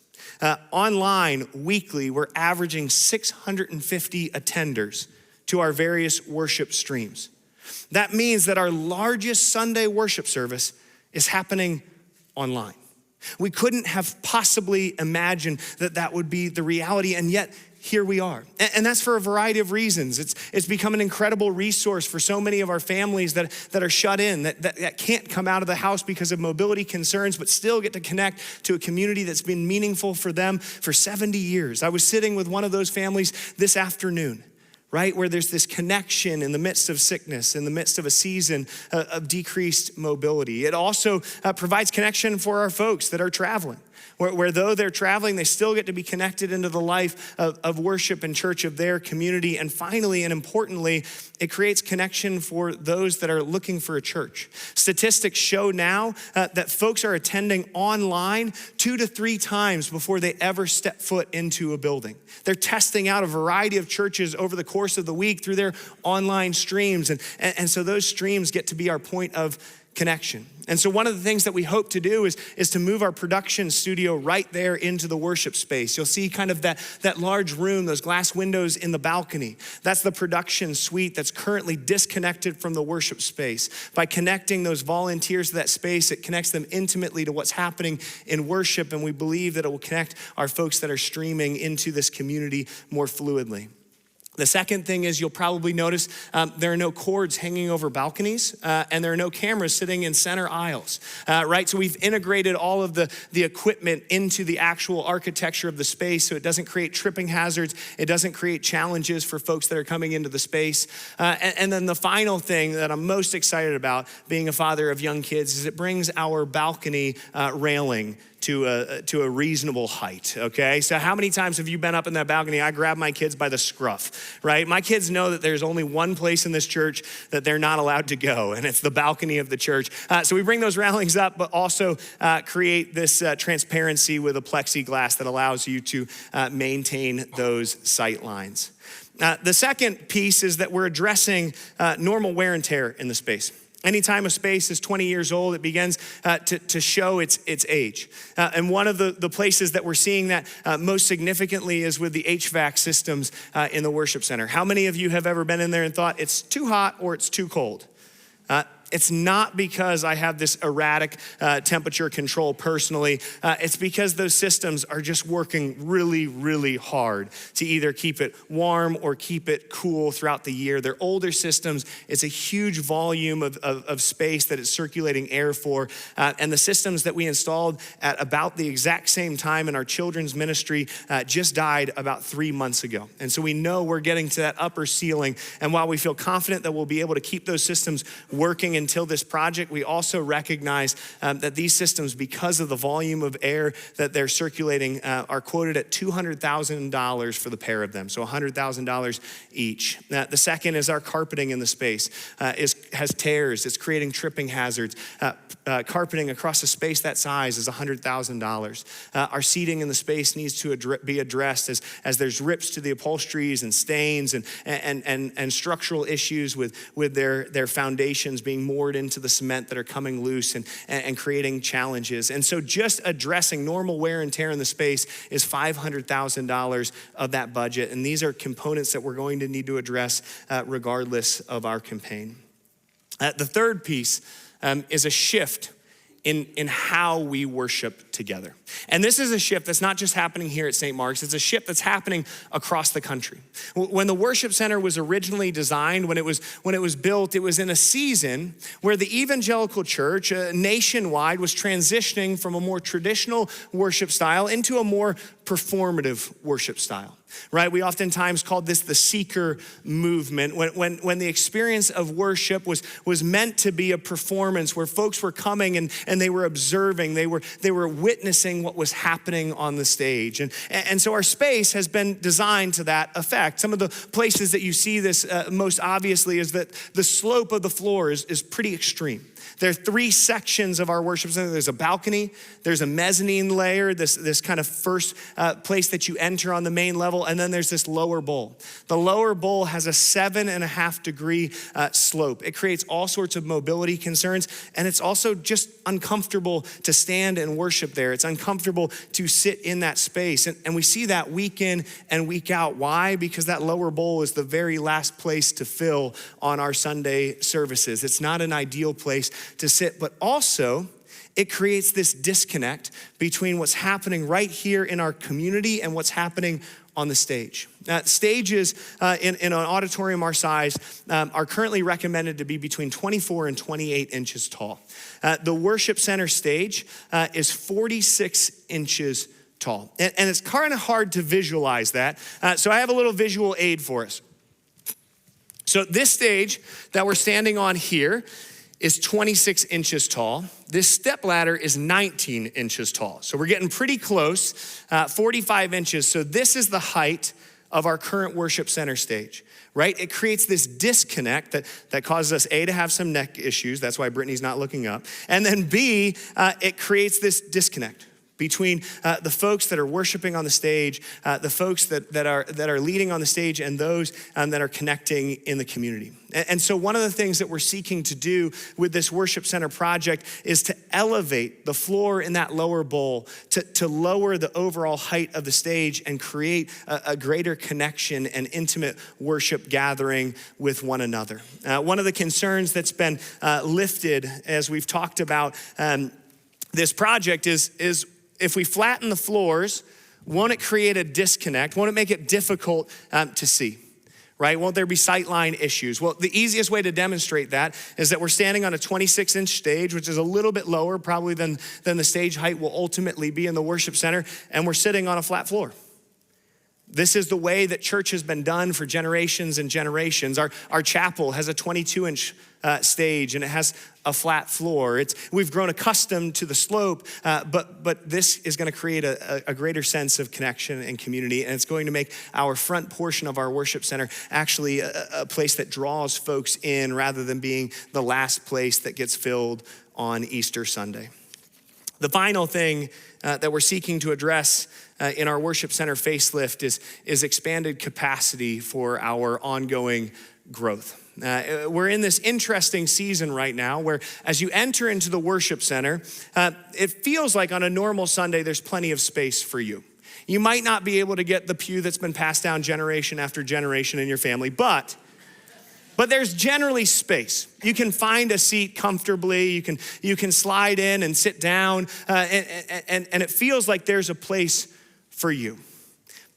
Online, weekly, we're averaging 650 attenders to our various worship streams. That means that our largest Sunday worship service is happening online. We couldn't have possibly imagined that that would be the reality, and yet here we are. And that's for a variety of reasons. It's become an incredible resource for so many of our families that are shut in, that can't come out of the house because of mobility concerns, but still get to connect to a community that's been meaningful for them for 70 years. I was sitting with one of those families this afternoon, right? Where there's this connection in the midst of sickness, in the midst of a season of decreased mobility. It also provides connection for our folks that are traveling. Where though they're traveling, they still get to be connected into the life of worship and church of their community. And finally, and importantly, it creates connection for those that are looking for a church. Statistics show now that folks are attending online 2 to 3 times before they ever step foot into a building. They're testing out a variety of churches over the course of the week through their online streams. And so those streams get to be our point of connection. And so one of the things that we hope to do is to move our production studio right there into the worship space. You'll see kind of that large room, those glass windows in the balcony. That's the production suite that's currently disconnected from the worship space. By connecting those volunteers to that space, it connects them intimately to what's happening in worship, and we believe that it will connect our folks that are streaming into this community more fluidly. The second thing is you'll probably notice there are no cords hanging over balconies and there are no cameras sitting in center aisles, right? So we've integrated all of the equipment into the actual architecture of the space so it doesn't create tripping hazards. It doesn't create challenges for folks that are coming into the space. And then the final thing that I'm most excited about being a father of young kids is it brings our balcony railing to a reasonable height, okay? So how many times have you been up in that balcony? I grab my kids by the scruff, right? My kids know that there's only one place in this church that they're not allowed to go, and it's the balcony of the church. So we bring those railings up, but also create this transparency with a plexiglass that allows you to maintain those sight lines. The second piece is that we're addressing normal wear and tear in the space. Anytime a space is 20 years old, it begins to show its age. And one of the places that we're seeing that most significantly is with the HVAC systems in the worship center. How many of you have ever been in there and thought it's too hot or it's too cold? It's not because I have this erratic temperature control personally. It's because those systems are just working really, really hard to either keep it warm or keep it cool throughout the year. They're older systems. It's a huge volume of space that it's circulating air for. And the systems that we installed at about the exact same time in our children's ministry just died about 3 months ago. And so we know we're getting to that upper ceiling. And while we feel confident that we'll be able to keep those systems working until this project, we also recognize that these systems, because of the volume of air that they're circulating, are quoted at $200,000 for the pair of them, so $100,000 each. The second is our carpeting in the space has tears. It's creating tripping hazards. Carpeting across a space that size is $100,000. Our seating in the space needs to be addressed as there's rips to the upholsteries and stains and structural issues with their foundations being moored into the cement that are coming loose and creating challenges. And so just addressing normal wear and tear in the space is $500,000 of that budget. And these are components that we're going to need to address regardless of our campaign. The third piece is a shift in how we worship together. And this is a shift that's not just happening here at St. Mark's, it's a shift that's happening across the country. When the worship center was originally designed, when it was built, it was in a season where the evangelical church nationwide was transitioning from a more traditional worship style into a more performative worship style. Right? We oftentimes called this the seeker movement when the experience of worship was meant to be a performance where folks were coming and they were observing, they were witnessing what was happening on the stage. And so our space has been designed to that effect. Some of the places that you see this most obviously is that the slope of the floor is pretty extreme. There are 3 sections of our worship center. There's a balcony, there's a mezzanine layer, this kind of first place that you enter on the main level, and then there's this lower bowl. The lower bowl has a 7.5 degree slope. It creates all sorts of mobility concerns, and it's also just uncomfortable to stand and worship there. It's uncomfortable to sit in that space, and we see that week in and week out. Why? Because that lower bowl is the very last place to fill on our Sunday services. It's not an ideal place to sit, but also it creates this disconnect between what's happening right here in our community and what's happening on the stage. Stages in an auditorium our size are currently recommended to be between 24 and 28 inches tall. The worship center stage is 46 inches tall. And it's kind of hard to visualize that. So I have a little visual aid for us. So this stage that we're standing on here is 26 inches tall. This step ladder is 19 inches tall. So we're getting pretty close, 45 inches. So this is the height of our current worship center stage, right? It creates this disconnect that causes us, A, to have some neck issues. That's why Brittany's not looking up. And then B, it creates this disconnect between the folks that are worshiping on the stage, the folks that are leading on the stage, and those that are connecting in the community. And so one of the things that we're seeking to do with this worship center project is to elevate the floor in that lower bowl, to lower the overall height of the stage and create a greater connection and intimate worship gathering with one another. One of the concerns that's been lifted as we've talked about this project is if we flatten the floors, won't it create a disconnect? Won't it make it difficult to see, right? Won't there be sightline issues? Well, the easiest way to demonstrate that is that we're standing on a 26-inch stage, which is a little bit lower probably than the stage height will ultimately be in the worship center, and we're sitting on a flat floor. This is the way that church has been done for generations and generations. Our chapel has a 22-inch stage, and it has a flat floor. We've grown accustomed to the slope, but this is going to create a greater sense of connection and community, and it's going to make our front portion of our worship center actually a place that draws folks in rather than being the last place that gets filled on Easter Sunday. The final thing that we're seeking to address in our worship center facelift is expanded capacity for our ongoing growth. We're in this interesting season right now where as you enter into the worship center, it feels like on a normal Sunday, there's plenty of space for you. You might not be able to get the pew that's been passed down generation after generation in your family, but there's generally space. You can find a seat comfortably. You can slide in and sit down, and it feels like there's a place for you.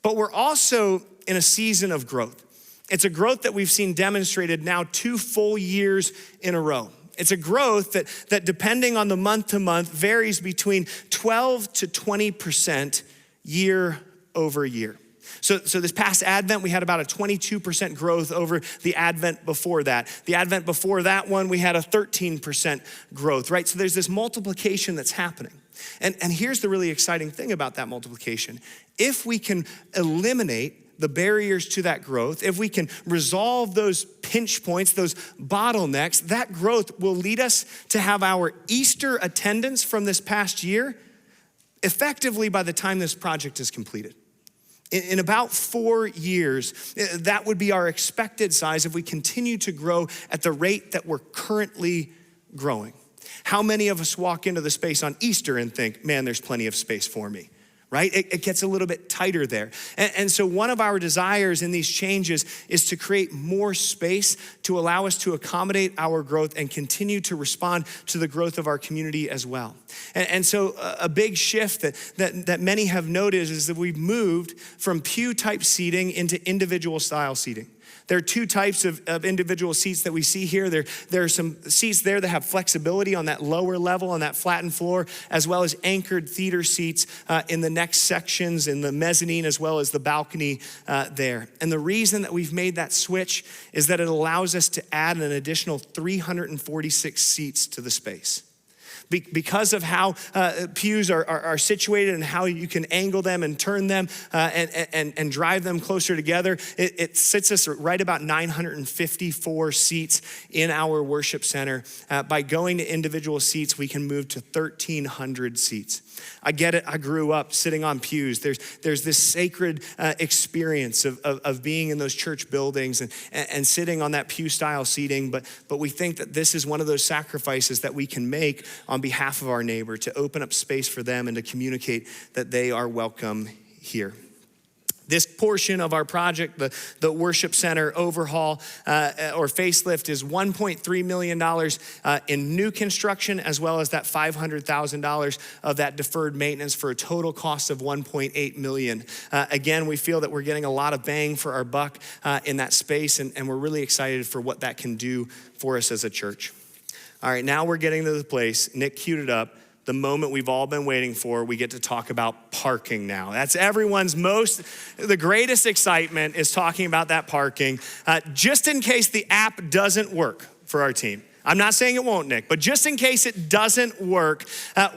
But we're also in a season of growth. It's a growth that we've seen demonstrated now 2 full years in a row. It's a growth that depending on the month to month varies between 12 to 20% year over year. So this past Advent, we had about a 22% growth over the Advent before that. The Advent before that one, we had a 13% growth, right? So there's this multiplication that's happening. And here's the really exciting thing about that multiplication. If we can eliminate the barriers to that growth, if we can resolve those pinch points, those bottlenecks, that growth will lead us to have our Easter attendance from this past year effectively by the time this project is completed. In about 4 years, that would be our expected size if we continue to grow at the rate that we're currently growing. How many of us walk into the space on Easter and think, man, there's plenty of space for me, right? It gets a little bit tighter there. And so one of our desires in these changes is to create more space to allow us to accommodate our growth and continue to respond to the growth of our community as well. And so a big shift that many have noticed is that we've moved from pew-type seating into individual style seating. There are 2 types of individual seats that we see here. There are some seats there that have flexibility on that lower level, on that flattened floor, as well as anchored theater seats in the next sections, in the mezzanine, as well as the balcony there. And the reason that we've made that switch is that it allows us to add an additional 346 seats to the space. Because of how pews are situated and how you can angle them and turn them and drive them closer together, it sits us right about 954 seats in our worship center. By going to individual seats, we can move to 1,300 seats. I get it. I grew up sitting on pews. There's this sacred experience of being in those church buildings and sitting on that pew style seating. But we think that this is one of those sacrifices that we can make on behalf of our neighbor to open up space for them and to communicate that they are welcome here. This portion of our project, the worship center overhaul or facelift, is $1.3 million in new construction, as well as that $500,000 of that deferred maintenance, for a total cost of $1.8 million. Again, we feel that we're getting a lot of bang for our buck in that space, and we're really excited for what that can do for us as a church. All right, now we're getting to the place, Nick queued it up, the moment we've all been waiting for. We get to talk about parking now. That's everyone's the greatest excitement, is talking about that parking. Just in case the app doesn't work for our team. I'm not saying it won't, Nick, but just in case it doesn't work,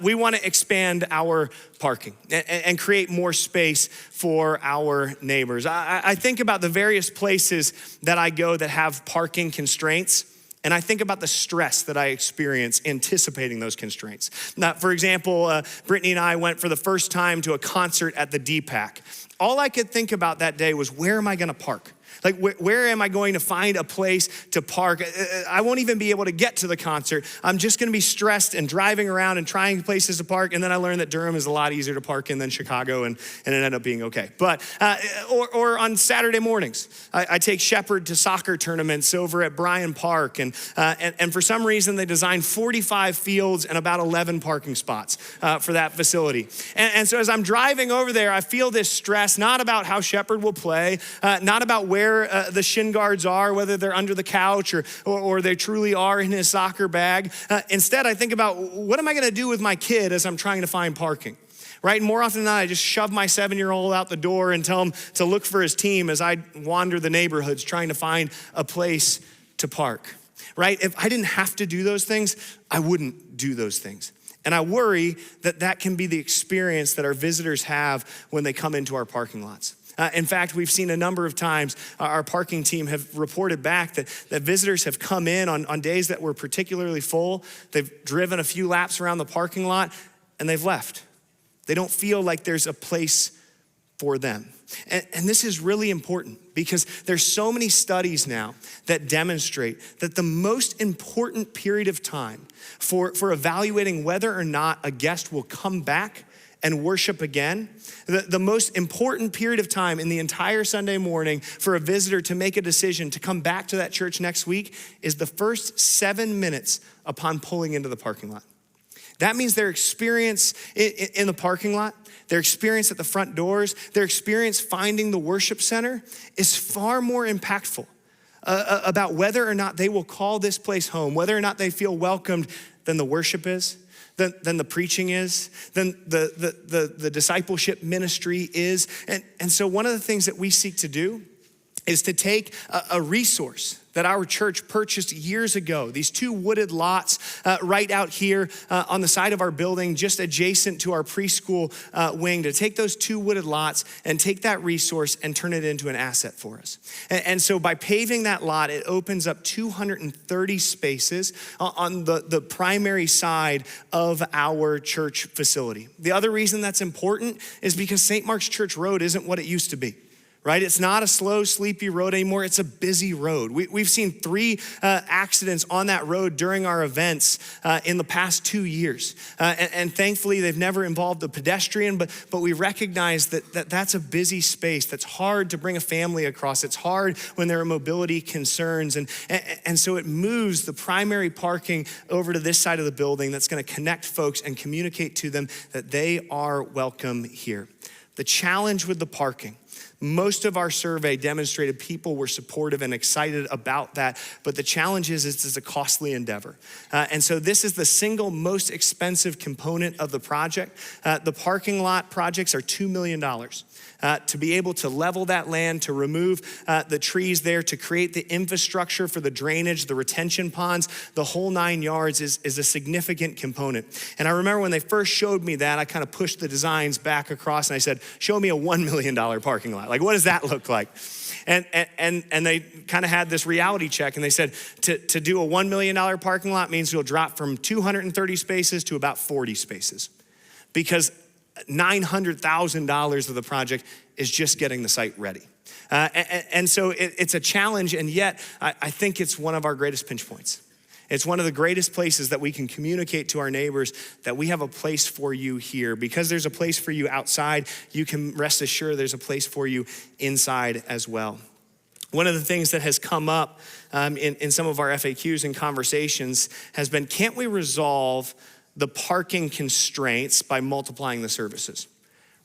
we want to expand our parking and create more space for our neighbors. I think about the various places that I go that have parking constraints, and I think about the stress that I experience anticipating those constraints. Now, for example, Brittany and I went for the first time to a concert at the DPAC. All I could think about that day was, where am I gonna park? Like, where am I going to find a place to park? I won't even be able to get to the concert. I'm just gonna be stressed and driving around and trying places to park. And then I learned that Durham is a lot easier to park in than Chicago, and it ended up being okay. But, or on Saturday mornings, I take Shepherd to soccer tournaments over at Bryan Park. And for some reason, they designed 45 fields and about 11 parking spots for that facility. And so as I'm driving over there, I feel this stress, not about how Shepherd will play, not about where the shin guards are, whether they're under the couch or they truly are in his soccer bag. Instead, I think about, what am I gonna do with my kid as I'm trying to find parking? Right? And more often than not, I just shove my 7-year-old out the door and tell him to look for his team as I wander the neighborhoods trying to find a place to park. Right? If I didn't have to do those things, I wouldn't do those things. And I worry that that can be the experience that our visitors have when they come into our parking lots. In fact, we've seen a number of times, our parking team have reported back that visitors have come in on days that were particularly full. They've driven a few laps around the parking lot and they've left. They don't feel like there's a place for them. And this is really important because there's so many studies now that demonstrate that the most important period of time for evaluating whether or not a guest will come back and worship again, the most important period of time in the entire Sunday morning for a visitor to make a decision to come back to that church next week is the first 7 minutes upon pulling into the parking lot. That means their experience in the parking lot, their experience at the front doors, their experience finding the worship center is far more impactful about whether or not they will call this place home, whether or not they feel welcomed, than the worship is, than the preaching is, than the discipleship ministry is. And so one of the things that we seek to do is to take a resource that our church purchased years ago, these 2 wooded lots right out here on the side of our building, just adjacent to our preschool wing, to take those 2 wooded lots and take that resource and turn it into an asset for us. And so by paving that lot, it opens up 230 spaces on the primary side of our church facility. The other reason that's important is because St. Mark's Church Road isn't what it used to be. Right? It's not a slow, sleepy road anymore. It's a busy road. We've seen 3 accidents on that road during our events in the past 2 years. And thankfully, they've never involved a pedestrian, but we recognize that that's a busy space that's hard to bring a family across. It's hard when there are mobility concerns. And so it moves the primary parking over to this side of the building that's going to connect folks and communicate to them that they are welcome here. The challenge with the parking, most of our survey demonstrated people were supportive and excited about that, but the challenge is it's a costly endeavor. And so this is the single most expensive component of the project. The parking lot projects are $2 million. To be able to level that land, to remove the trees there, to create the infrastructure for the drainage, the retention ponds, the whole 9 yards is a significant component. And I remember when they first showed me that, I kind of pushed the designs back across and I said, show me a $1 million parking lot. Like, what does that look like? And they kind of had this reality check and they said, to do a $1 million parking lot means you'll drop from 230 spaces to about 40 spaces. Because $900,000 of the project is just getting the site ready. And so it's a challenge, and yet I think it's one of our greatest pinch points. It's one of the greatest places that we can communicate to our neighbors that we have a place for you here. Because there's a place for you outside, you can rest assured there's a place for you inside as well. One of the things that has come up in some of our FAQs and conversations has been, can't we resolve the parking constraints by multiplying the services?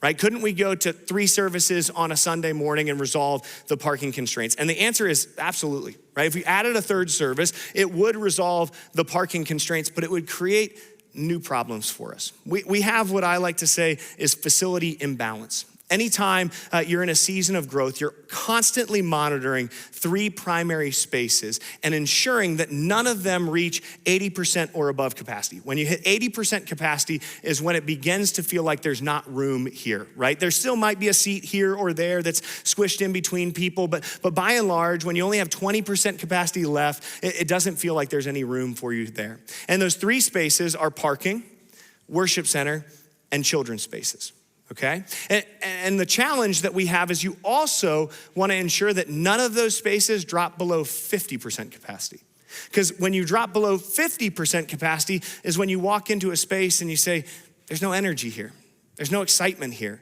Right? Couldn't we go to 3 services on a Sunday morning and resolve the parking constraints? And the answer is absolutely, right? If we added a 3rd service, it would resolve the parking constraints, but it would create new problems for us. We have what I like to say is facility imbalance. Anytime you're in a season of growth, you're constantly monitoring 3 primary spaces and ensuring that none of them reach 80% or above capacity. When you hit 80% capacity is when it begins to feel like there's not room here, right? There still might be a seat here or there that's squished in between people, but by and large, when you only have 20% capacity left, it doesn't feel like there's any room for you there. And those 3 spaces are parking, worship center, and children's spaces. Okay? And the challenge that we have is you also want to ensure that none of those spaces drop below 50% capacity. Because when you drop below 50% capacity is when you walk into a space and you say, there's no energy here. There's no excitement here.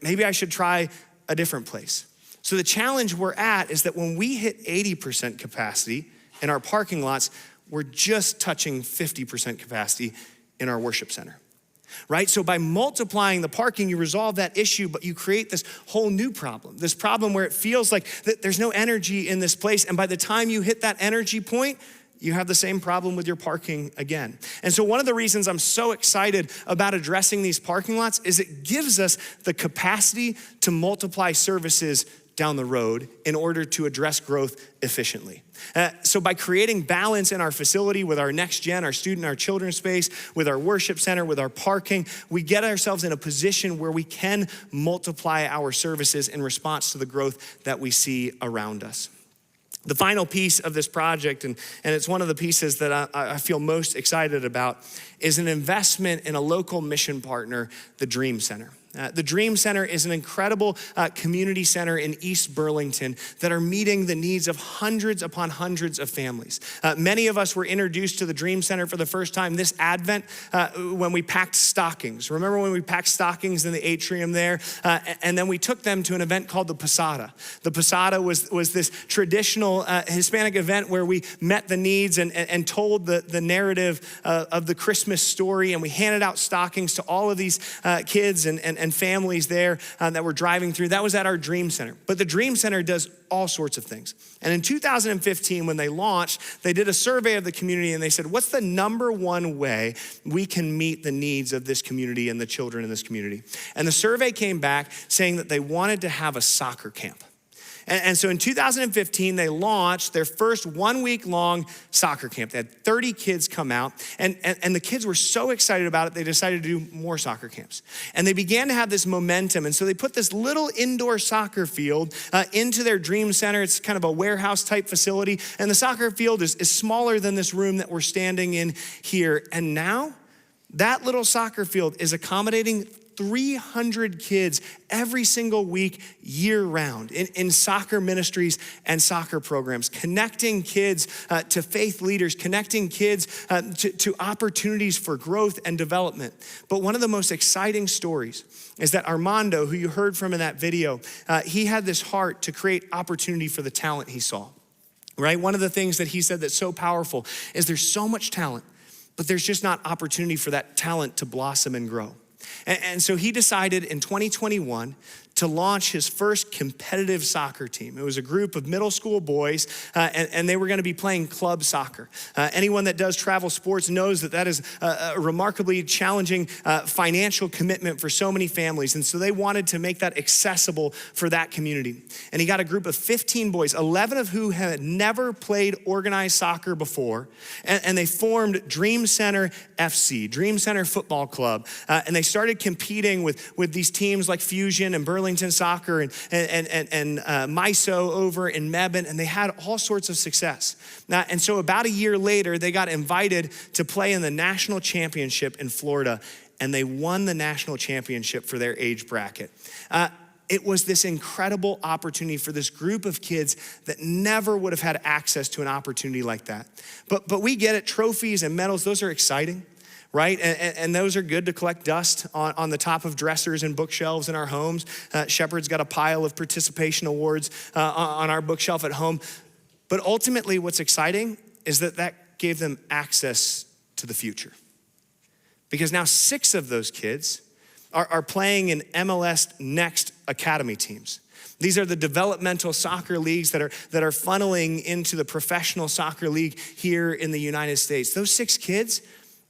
Maybe I should try a different place. So the challenge we're at is that when we hit 80% capacity in our parking lots, we're just touching 50% capacity in our worship center. Right? So by multiplying the parking, you resolve that issue, but you create this whole new problem, this problem where it feels like that there's no energy in this place. And by the time you hit that energy point, you have the same problem with your parking again. And so one of the reasons I'm so excited about addressing these parking lots is it gives us the capacity to multiply services down the road in order to address growth efficiently. So by creating balance in our facility with our next gen, our student, our children's space, with our worship center, with our parking, we get ourselves in a position where we can multiply our services in response to the growth that we see around us. The final piece of this project, and it's one of the pieces that I feel most excited about, is an investment in a local mission partner, the Dream Center. The Dream Center is an incredible community center in East Burlington that are meeting the needs of hundreds upon hundreds of families. Many of us were introduced to the Dream Center for the first time this Advent when we packed stockings. Remember when we packed stockings in the atrium there? And then we took them to an event called the Posada. The Posada was this traditional Hispanic event where we met the needs and told the narrative of the Christmas story, and we handed out stockings to all of these kids and families there that were driving through. That was at our Dream Center. But the Dream Center does all sorts of things. And in 2015, when they launched, they did a survey of the community and they said, what's the number one way we can meet the needs of this community and the children in this community? And the survey came back saying that they wanted to have a soccer camp. And so in 2015, they launched their first 1 week long soccer camp. They had 30 kids come out, and the kids were so excited about it, they decided to do more soccer camps. And they began to have this momentum, and so they put this little indoor soccer field into their Dream Center. It's kind of a warehouse type facility, and the soccer field is smaller than this room that we're standing in here. And now, that little soccer field is accommodating 300 kids every single week, year round, in soccer ministries and soccer programs, connecting kids to faith leaders, connecting kids to opportunities for growth and development. But one of the most exciting stories is that Armando, who you heard from in that video, he had this heart to create opportunity for the talent he saw, right? One of the things that he said that's so powerful is there's so much talent, but there's just not opportunity for that talent to blossom and grow. And so he decided in 2021 to launch his first competitive soccer team. It was a group of middle school boys, and they were going to be playing club soccer. Anyone that does travel sports knows that is a remarkably challenging financial commitment for so many families. And so they wanted to make that accessible for that community. And he got a group of 15 boys, 11 of who had never played organized soccer before. And they formed Dream Center FC, Dream Center Football Club. And they started competing with these teams like Fusion and Burlington Soccer and MISO over in Mebane, and they had all sorts of success. And so about a year later, they got invited to play in the national championship in Florida, and they won the national championship for their age bracket. it was this incredible opportunity for this group of kids that never would have had access to an opportunity like that. But we get it, trophies and medals, those are exciting, right? And those are good to collect dust on the top of dressers and bookshelves in our homes. Shepherd's got a pile of participation awards on our bookshelf at home. But ultimately what's exciting is that gave them access to the future. Because now 6 of those kids are playing in MLS Next Academy teams. These are the developmental soccer leagues that are funneling into the professional soccer league here in the United States. Those 6 kids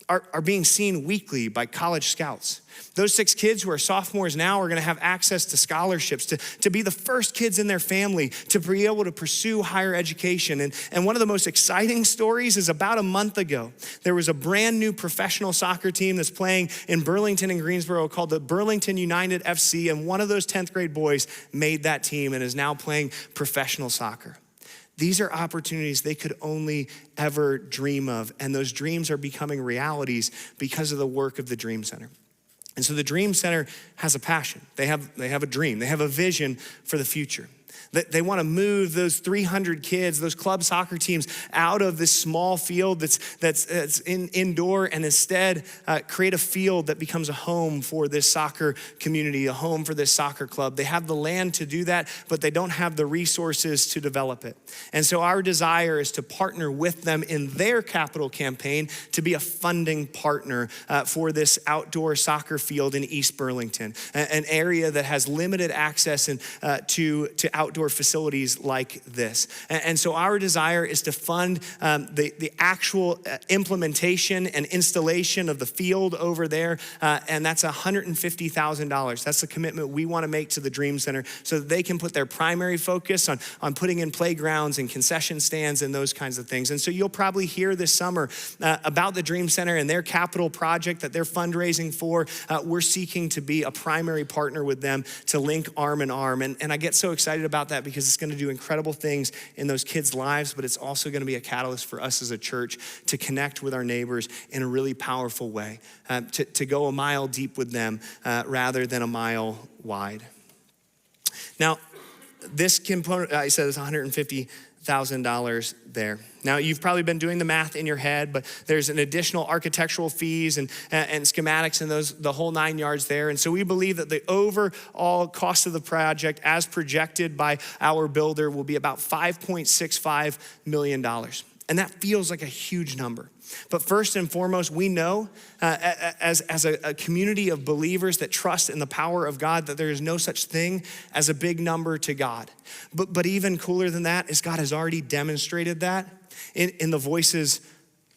are being seen weekly by college scouts. Those 6 kids who are sophomores now are gonna have access to scholarships, to be the first kids in their family to be able to pursue higher education. And one of the most exciting stories is about a month ago, there was a brand new professional soccer team that's playing in Burlington and Greensboro called the Burlington United FC, and one of those 10th grade boys made that team and is now playing professional soccer. These are opportunities they could only ever dream of, and those dreams are becoming realities because of the work of the Dream Center. And so the Dream Center has a passion. They have a dream. They have a vision for the future. They want to move those 300 kids, those club soccer teams, out of this small field that's indoor, and instead create a field that becomes a home for this soccer community, a home for this soccer club. They have the land to do that, but they don't have the resources to develop it. And so our desire is to partner with them in their capital campaign to be a funding partner for this outdoor soccer field in East Burlington, an area that has limited access to outdoor facilities like this. And so our desire is to fund the actual implementation and installation of the field over there, and that's $150,000. That's the commitment we want to make to the Dream Center so that they can put their primary focus on putting in playgrounds and concession stands and those kinds of things. And so you'll probably hear this summer about the Dream Center and their capital project that they're fundraising for. We're seeking to be a primary partner with them to link arm in arm. And I get so excited about that because it's going to do incredible things in those kids' lives, but it's also going to be a catalyst for us as a church to connect with our neighbors in a really powerful way, to go a mile deep with them rather than a mile wide. Now, this component, I said it's $150,000 there. Now, you've probably been doing the math in your head, but there's an additional architectural fees and schematics and the whole 9 yards there. And so we believe that the overall cost of the project as projected by our builder will be about $5.65 million. And that feels like a huge number. But first and foremost, we know as a community of believers that trust in the power of God that there is no such thing as a big number to God. But even cooler than that is God has already demonstrated that in the voices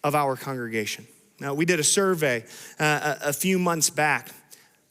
of our congregation. Now, we did a survey a few months back.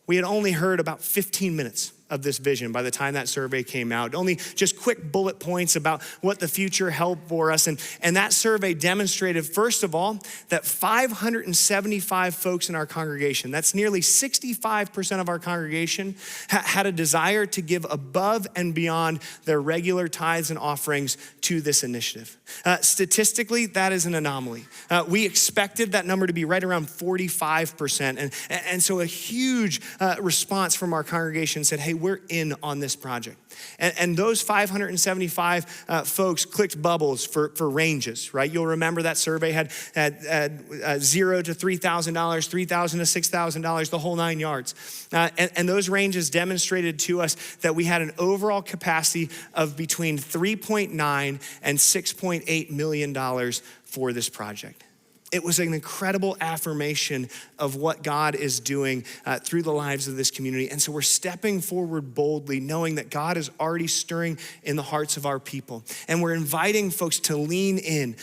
We had only heard about 15 minutes of this vision by the time that survey came out. Only just quick bullet points about what the future held for us. And that survey demonstrated, first of all, that 575 folks in our congregation, that's nearly 65% of our congregation, had a desire to give above and beyond their regular tithes and offerings to this initiative. Statistically, that is an anomaly. We expected that number to be right around 45%. And so a huge response from our congregation said, hey, we're in on this project. And those 575 folks clicked bubbles for ranges, right? You'll remember that survey had $0 to $3,000, $3,000 to $6,000, the whole 9 yards. And those ranges demonstrated to us that we had an overall capacity of between $3.9 and $6.8 million for this project. It was an incredible affirmation of what God is doing through the lives of this community. And so we're stepping forward boldly, knowing that God is already stirring in the hearts of our people. And we're inviting folks to lean in,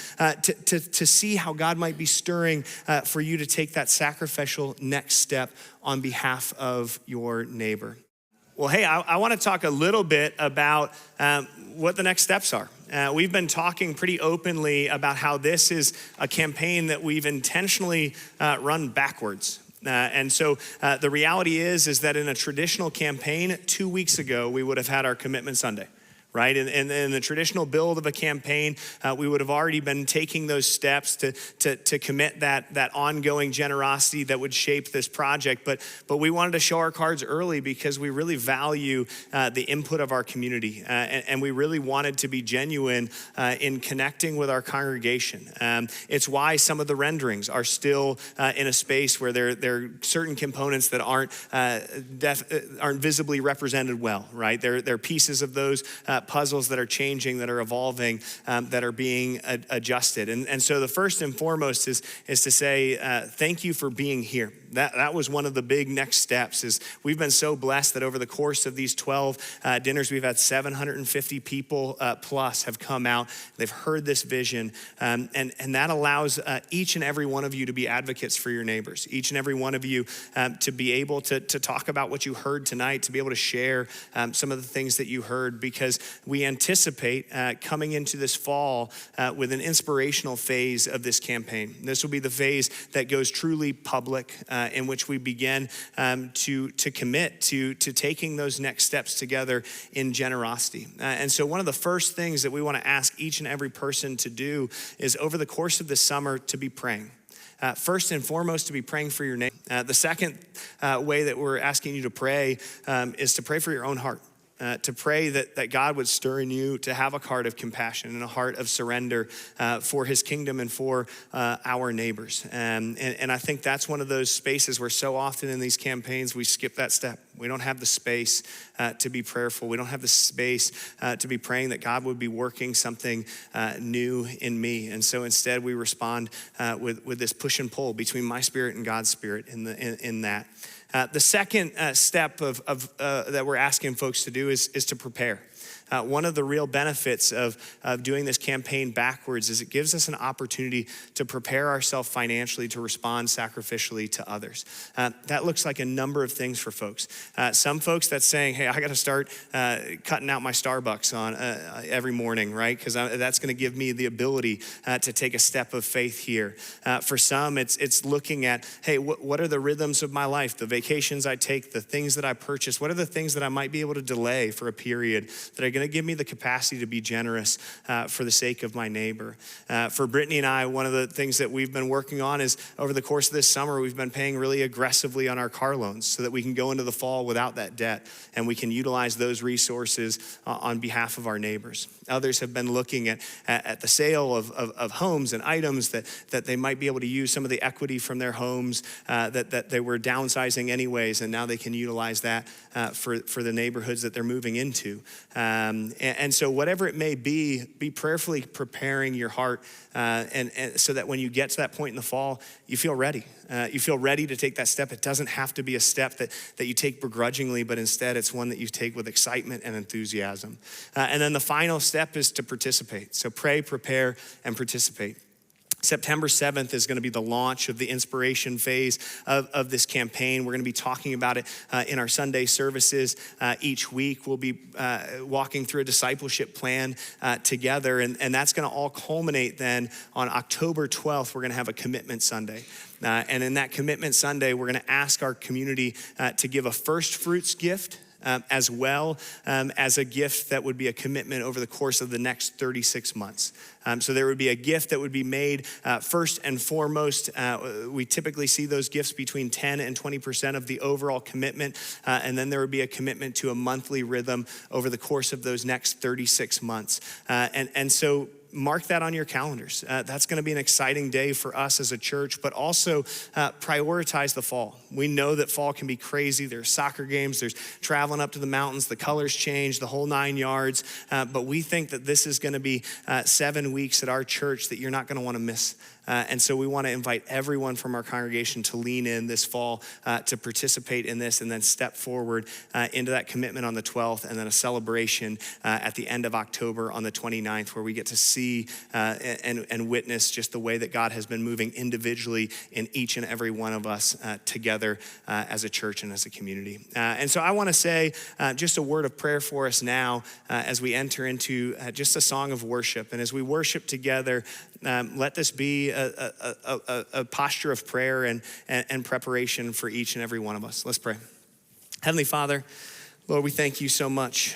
to see how God might be stirring for you to take that sacrificial next step on behalf of your neighbor. Well, hey, I want to talk a little bit about what the next steps are. We've been talking pretty openly about how this is a campaign that we've intentionally run backwards. And so the reality is that in a traditional campaign, 2 weeks ago, we would have had our Commitment Sunday, right? In the traditional build of a campaign, we would have already been taking those steps to commit that ongoing generosity that would shape this project. But we wanted to show our cards early because we really value the input of our community. And we really wanted to be genuine in connecting with our congregation. It's why some of the renderings are still in a space where there are certain components that aren't visibly represented well, right? There are pieces of those puzzles that are changing, that are evolving, that are being adjusted. And so the first and foremost is to say thank you for being here. That was one of the big next steps. Is we've been so blessed that over the course of these 12 dinners, we've had 750 people plus have come out. They've heard this vision, and that allows each and every one of you to be advocates for your neighbors. Each and every one of you to be able to talk about what you heard tonight, to be able to share some of the things that you heard, because we anticipate coming into this fall with an inspirational phase of this campaign. This will be the phase that goes truly public, in which we begin to commit to taking those next steps together in generosity. And so one of the first things that we want to ask each and every person to do is over the course of the summer to be praying. First and foremost, to be praying for your neighbor. The second way that we're asking you to pray is to pray for your own heart. To pray that God would stir in you to have a heart of compassion and a heart of surrender for his kingdom and for our neighbors. And I think that's one of those spaces where so often in these campaigns we skip that step. We don't have the space to be prayerful. We don't have the space to be praying that God would be working something new in me. And so instead we respond with this push and pull between my spirit and God's spirit in that. The second step that we're asking folks to do is to prepare. One of the real benefits of doing this campaign backwards is it gives us an opportunity to prepare ourselves financially to respond sacrificially to others. That looks like a number of things for folks. Some folks that's saying, hey, I got to start cutting out my Starbucks on every morning, right? Because that's going to give me the ability to take a step of faith here. For some, it's looking at, hey, what are the rhythms of my life, the vacations I take, the things that I purchase, what are the things that I might be able to delay for a period that are going to give me the capacity to be generous for the sake of my neighbor. For Brittany and I, one of the things that we've been working on is over the course of this summer, we've been paying really aggressively on our car loans so that we can go into the fall without that debt and we can utilize those resources on behalf of our neighbors. Others have been looking at the sale of homes and items that they might be able to use some of the equity from their homes that they were downsizing anyways, and now they can utilize that for the neighborhoods that they're moving into. And so whatever it may be prayerfully preparing your heart and so that when you get to that point in the fall, you feel ready. You feel ready to take that step. It doesn't have to be a step that you take begrudgingly, but instead it's one that you take with excitement and enthusiasm. And then the final step is to participate. So pray, prepare, and participate. September 7th is going to be the launch of the inspiration phase of this campaign. We're going to be talking about it in our Sunday services each week. We'll be walking through a discipleship plan together, and that's going to all culminate then on October 12th. We're going to have a commitment Sunday. And in that commitment Sunday, we're going to ask our community to give a first fruits gift, as well as a gift that would be a commitment over the course of the next 36 months. So there would be a gift that would be made first and foremost. We typically see those gifts between 10 and 20% of the overall commitment. And then there would be a commitment to a monthly rhythm over the course of those next 36 months. And so mark that on your calendars. That's going to be an exciting day for us as a church, but also prioritize the fall. We know that fall can be crazy. There's soccer games, there's traveling up to the mountains, the colors change, the whole 9 yards. But we think that this is going to be 7 weeks at our church that you're not going to want to miss. And so we want to invite everyone from our congregation to lean in this fall to participate in this and then step forward into that commitment on the 12th and then a celebration at the end of October on the 29th where we get to see and witness just the way that God has been moving individually in each and every one of us together as a church and as a community. And so I want to say just a word of prayer for us now as we enter into just a song of worship. And as we worship together, let this be a posture of prayer and preparation for each and every one of us. Let's pray. Heavenly Father, Lord, we thank you so much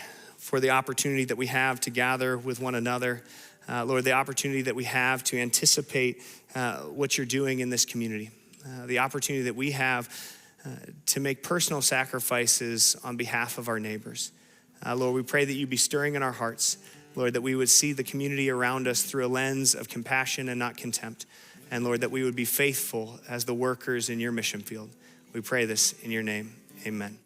for the opportunity that we have to gather with one another. Lord, the opportunity that we have to anticipate what you're doing in this community. The opportunity that we have to make personal sacrifices on behalf of our neighbors. Lord, we pray that you be stirring in our hearts. Lord, that we would see the community around us through a lens of compassion and not contempt. And Lord, that we would be faithful as the workers in your mission field. We pray this in your name. Amen.